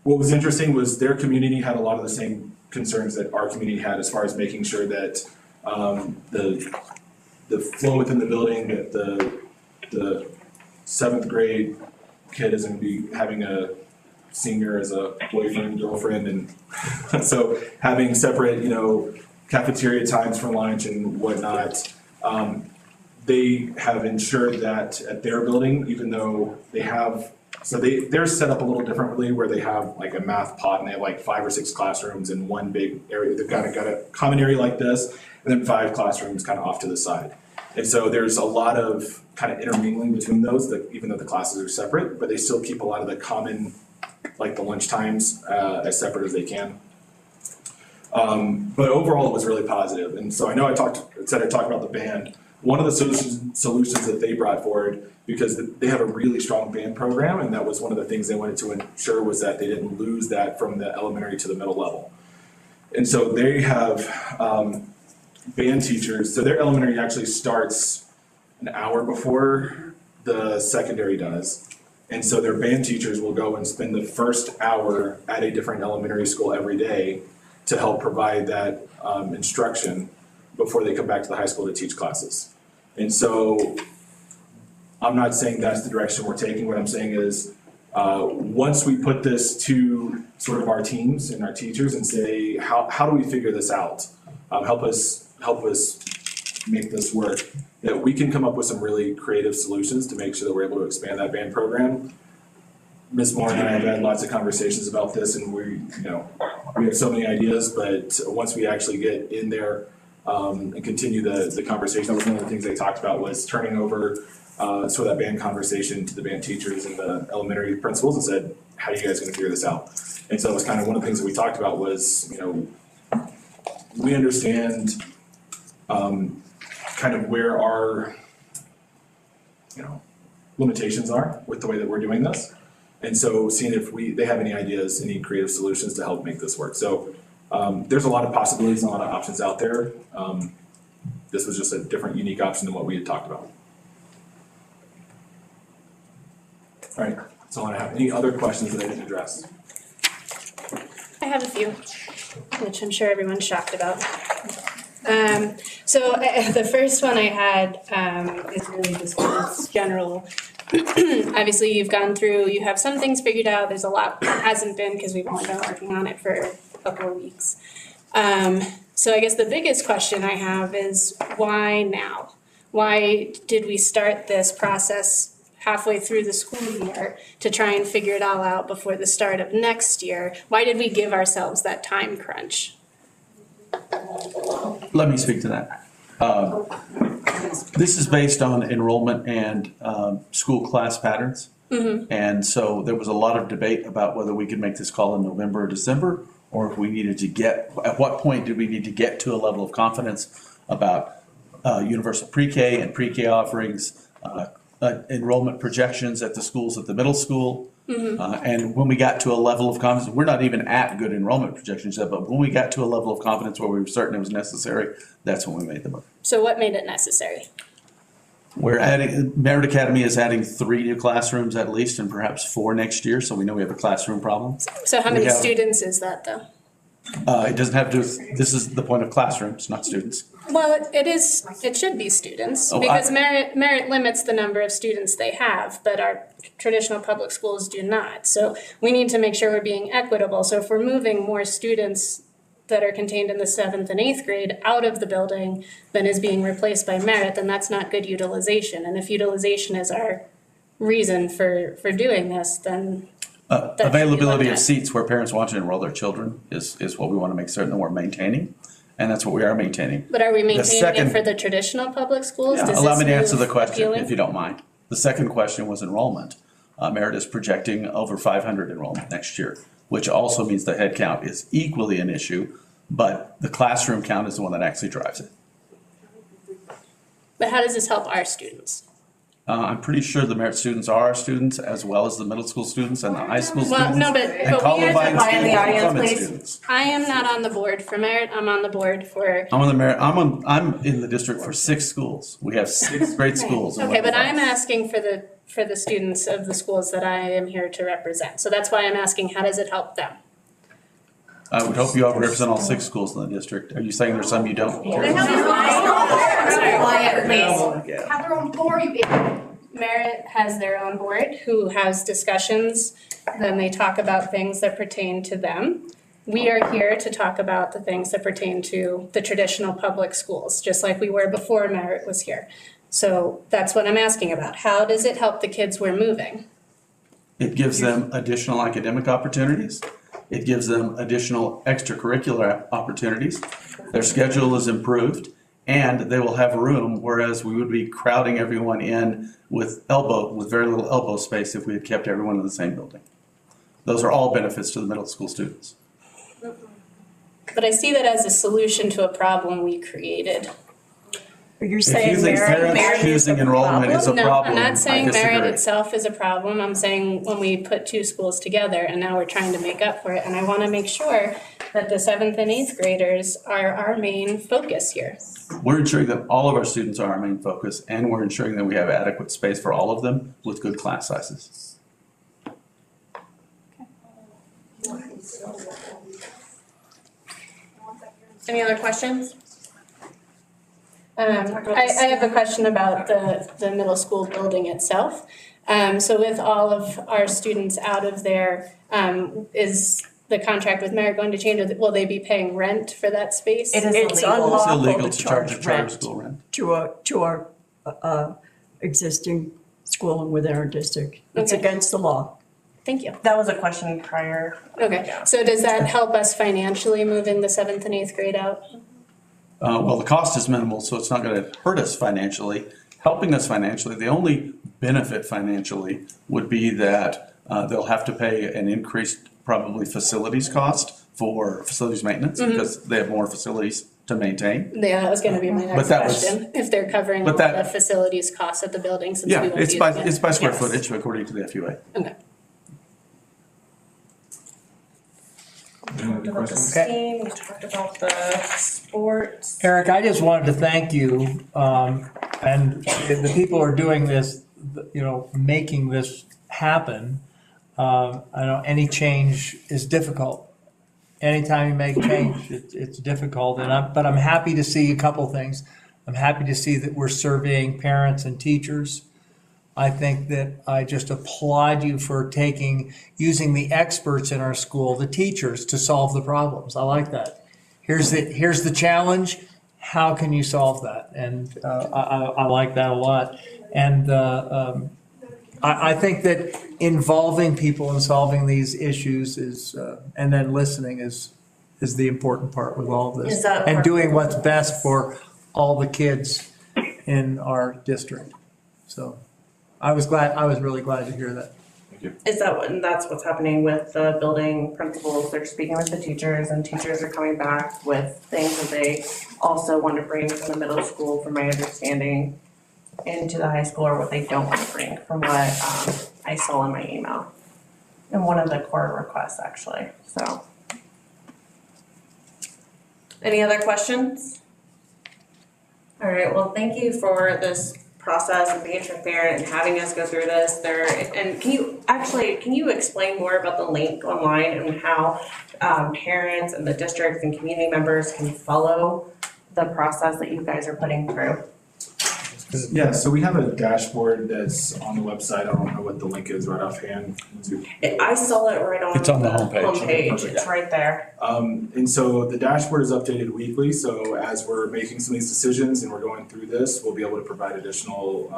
What was interesting was their community had a lot of the same concerns that our community had as far as making sure that the flow within the building, that the seventh grade kid isn't going to be having a senior as a boyfriend, girlfriend, and so having separate, cafeteria times for lunch and whatnot. They have ensured that at their building, even though they have, they're set up a little differently where they have like a math pod and they have like 5 or 6 classrooms in one big area. They've got a common area like this and then 5 classrooms kind of off to the side. And so there's a lot of kind of intermingling between those, even though the classes are separate, but they still keep a lot of the common, like the lunch times, as separate as they can. But overall, it was really positive. And so I know I talked about the band. one of the solutions that they brought forward, because they have a really strong band program, and that was one of the things they wanted to ensure was that they didn't lose that from the elementary to the middle level. And so they have band teachers, so their elementary actually starts an hour before the secondary does. And so their band teachers will go and spend the first hour at a different elementary school every day to help provide that instruction before they come back to the high school to teach classes. And so I'm not saying that's the direction we're taking. What I'm saying is once we put this to sort of our teams and our teachers and say, how do we figure this out? Help us make this work, that we can come up with some really creative solutions to make sure that we're able to expand that band program. Ms. Moore and I have had lots of conversations about this, and we have so many ideas, but once we actually get in there and continue the conversation, that was one of the things they talked about, was turning over sort of that band conversation to the band teachers and the elementary principals and said, how are you guys gonna figure this out? And so it was kind of one of the things that we talked about was, we understand kind of where our, limitations are with the way that we're doing this. And so seeing if they have any ideas, any creative solutions to help make this work. So there's a lot of possibilities and a lot of options out there. This was just a different, unique option than what we had talked about. All right, that's all I have. Any other questions that I didn't address? I have a few, which I'm sure everyone's shocked about. So the first one I had is really just this general. Obviously, you've gone through, you have some things figured out. There's a lot that hasn't been because we've only been working on it for a couple of weeks. So I guess the biggest question I have is why now? Why did we start this process halfway through the school year to try and figure it all out before the start of next year? Why did we give ourselves that time crunch? Let me speak to that. This is based on enrollment and school class patterns. Mm-hmm. And so there was a lot of debate about whether we could make this call in November or December, or if we needed to at what point did we need to get to a level of confidence about universal pre-K and pre-K offerings, enrollment projections at the schools at the middle school. Mm-hmm. And when we got to a level of confidence, we're not even at good enrollment projections yet, but when we got to a level of confidence where we were certain it was necessary, that's when we made the move. So what made it necessary? Merit Academy is adding 3 new classrooms at least, and perhaps 4 next year, so we know we have a classroom problem. So how many students is that though? It doesn't have to do, this is the point of classrooms, not students. Well, it should be students, because merit limits the number of students they have, but our traditional public schools do not. So we need to make sure we're being equitable. So if we're moving more students that are contained in the 7th and 8th grade out of the building than is being replaced by merit, then that's not good utilization. And if utilization is our reason for doing this, then availability of seats where parents want to enroll their children is what we want to make certain that we're maintaining. And that's what we are maintaining. But are we maintaining it for the traditional public schools? Yeah, allow me to answer the question, if you don't mind. The second question was enrollment. Merit is projecting over 500 enrollment next year, which also means the head count is equally an issue, but the classroom count is the one that actually drives it. But how does this help our students? I'm pretty sure the merit students are our students, as well as the middle school students and the high school students. Well, no, but we guys are in the audience, please. I am not on the board for merit. I'm on the board for. I'm on the merit. I'm in the district for 6 schools. We have 6 great schools. Okay, but I'm asking for the students of the schools that I am here to represent. So that's why I'm asking, how does it help them? I would hope you all represent all 6 schools in the district. Are you saying there's some you don't? Quiet, please. Have their own board. Merit has their own board who has discussions, then they talk about things that pertain to them. We are here to talk about the things that pertain to the traditional public schools, just like we were before Merit was here. So that's what I'm asking about. How does it help the kids we're moving? It gives them additional academic opportunities. It gives them additional extracurricular opportunities. Their schedule is improved, and they will have room, whereas we would be crowding everyone in with very little elbow space if we had kept everyone in the same building. Those are all benefits to the middle school students. But I see that as a solution to a problem we created. Are you saying think merit parents is choosing the enrollment is a problem? No, problem, I'm I not saying merit disagree. itself is a problem. I'm saying when we put two schools together and now we're trying to make up for it. And I want to make sure that the 7th and 8th graders are our main focus here. We're ensuring that all of our students are our main focus, and we're ensuring that we have adequate space for all of them with good class sizes. Any other questions? I have a question about the middle school building itself. So with all of our students out of there, is the contract with Merit going to change? Or will they be paying rent for that space? It is It's illegal. It's unlawful illegal to to charge a charge charter rent school rent. to our existing school and within our district. It's Okay. against the law. Thank you. That was a question prior. Okay, so does that help us financially moving the 7th and 8th grade out? Well, the cost is minimal, so it's not gonna hurt us financially. Helping us financially, the only benefit financially would be that they'll have to pay an increased probably facilities cost for facilities maintenance because they have more facilities to maintain. Yeah, that was gonna be my next that was- question, if they're covering all but that- the facilities costs at the building since we Yeah, won't be it's using by, it. it's by square Yes. footage according to the FUA. Okay. Any other We questions? talked about the sports. Eric, I just wanted to thank you, and the people who are doing this, making this happen. I know any change is difficult. Anytime you make change, it's difficult, but I'm happy to see a couple things. I'm happy to see that we're surveying parents and teachers. I think that I just applaud you for using the experts in our school, the teachers, to solve the problems. I like that. Here's the challenge. How can you solve that? And I like that a lot. And I think that involving people in solving these issues is, and then listening is the important part with all of this. Is that And part- doing what's best for all the kids in our district. So I was really glad to hear that. Is that what, and that's what's happening with the building principals? They're speaking with the teachers and teachers are coming back with things that they also want to bring from the middle school, from my understanding, into the high school, or what they don't want to bring from what I saw in my email. And one of the core requests actually, so. Any other questions? All right, well, thank you for this process and being transparent and having us go through this there. And can you explain more about the link online and how parents and the districts and community members can follow the process that you guys are putting through? Yeah, so we have a dashboard that's on the website. I don't know what the link is right offhand. I saw it right on. It's on the homepage. Homepage, it's right there. And so the dashboard is updated weekly, so as we're making some of these decisions and we're going through this, we'll be able to provide additional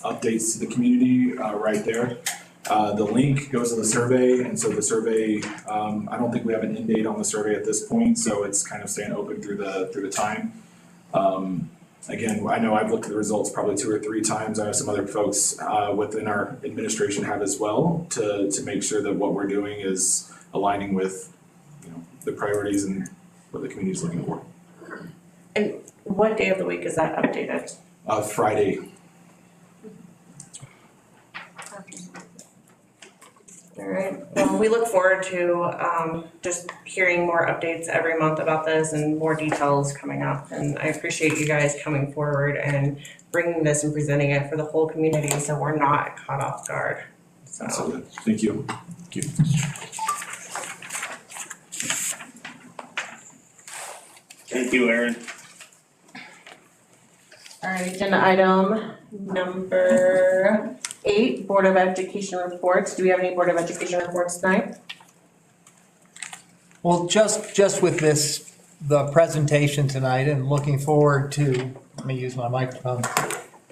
updates to the community right there. The link goes to the survey, and so the survey, I don't think we have an end date on the survey at this point, so it's kind of staying open through the time. Again, I know I've looked at the results probably 2 or 3 times. I know some other folks within our administration have as well to make sure that what we're doing is aligning with, the priorities and what the community is looking for. And what day of the week is that updated? Friday. All right, well, we look forward to just hearing more updates every month about this and more details coming up. And I appreciate you guys coming forward and bringing this and presenting it for the whole community so we're not caught off guard. So. Absolutely. Thank you. Thank you. Thank you, Aaron. All right, agenda item number 8, Board of Education reports. Do we have any Board of Education reports tonight? Well, just with the presentation tonight and looking forward to, let me use my microphone,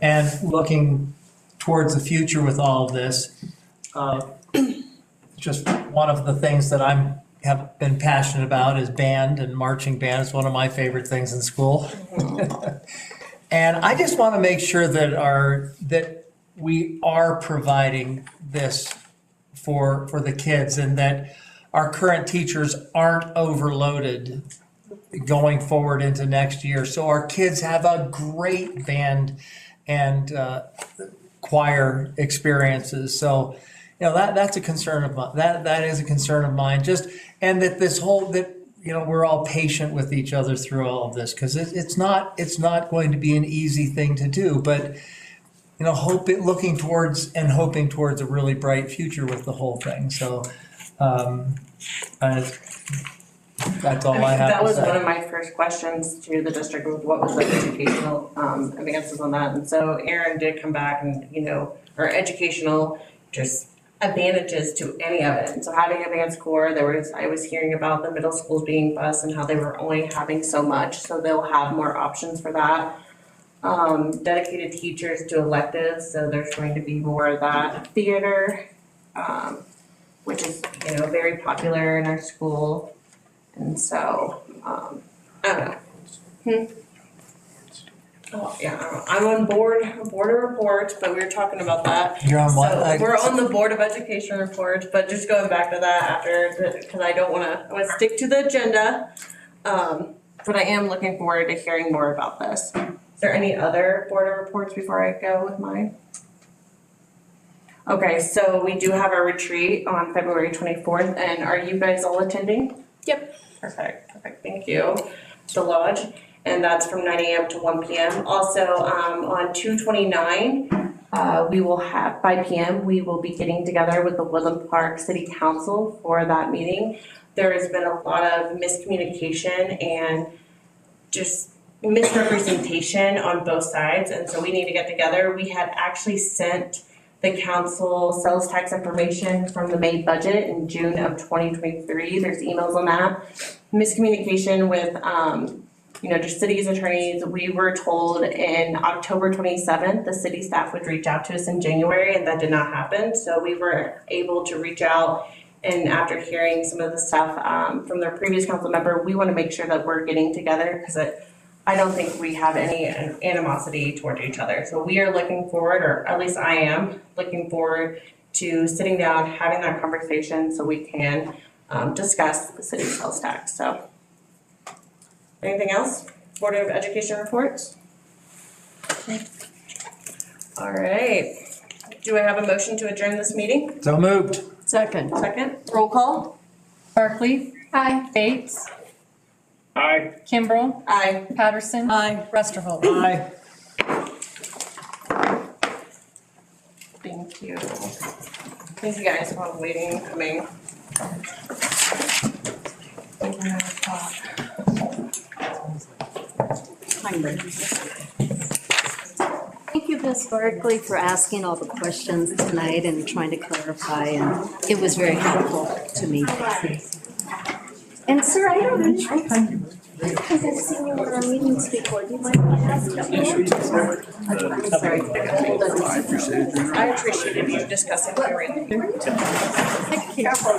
and looking towards the future with all of this, just one of the things that have been passionate about is band and marching band. It's one of my favorite things in school. And I just want to make sure that we are providing this for the kids and that our current teachers aren't overloaded going forward into next year. So our kids have a great band and choir experiences. So, that's a concern of mine. That is a concern of mine. And that we're all patient with each other through all of this, because it's not going to be an easy thing to do. But hoping towards a really bright future with the whole thing. So, that's all I have That to was say. one of my first questions to the district, was what was the educational advances on that? And so Aaron did come back and, or educational just advantages to any of it. And so having advanced core, I was hearing about the middle schools being bused and how they were only having so much, so they'll have more options for that. Dedicated teachers to electives, so there's going to be more of that. Theater, which is, very popular in our school. And so, I don't know. Oh, yeah, I don't know. I'm on board of reports, but we were talking about that. You're on what? So we're on the Board of Education reports, but just going back to that after, because I want to stick to the agenda. But I am looking forward to hearing more about this. Is there any other board of reports before I go with mine? Okay, so we do have our retreat on February 24th, and are you guys all attending? Yep. Perfect, thank you. The Lodge, and that's from 9 a.m. to 1 p.m. Also, on 2/29, we will have 5 p.m. we will be getting together with the Woodland Park City Council for that meeting. There has been a lot of miscommunication and just misrepresentation on both sides, and so we need to get together. We had actually sent the council sales tax information from the May budget in June of 2023. There's emails on that. Miscommunication with, just city's attorneys. We were told in October 27th, the city staff would reach out to us in January, and that did not happen. So we were able to reach out, and after hearing some of the stuff from their previous council member, we want to make sure that we're getting together, because I don't think we have any animosity toward each other. So we are looking forward, or at least I am looking forward to sitting down, having that conversation so we can discuss the city sales tax. So anything else? Board of Education reports? All right. Do I have a motion to adjourn this meeting? So moved. Second. Roll call? Barkley. Aye. Bates. Aye. Kimbrell. Aye. Patterson. Aye. Westerholt. Aye. Thank you. Thank you guys for waiting and coming. Thank you, Ms. Barkley, for asking all the questions tonight and trying to clarify, and it was very helpful to me. And sir, I don't know, because I've seen you in our meetings before, do you mind if I ask you? I'm sorry. I appreciated you discussing my rate. Careful.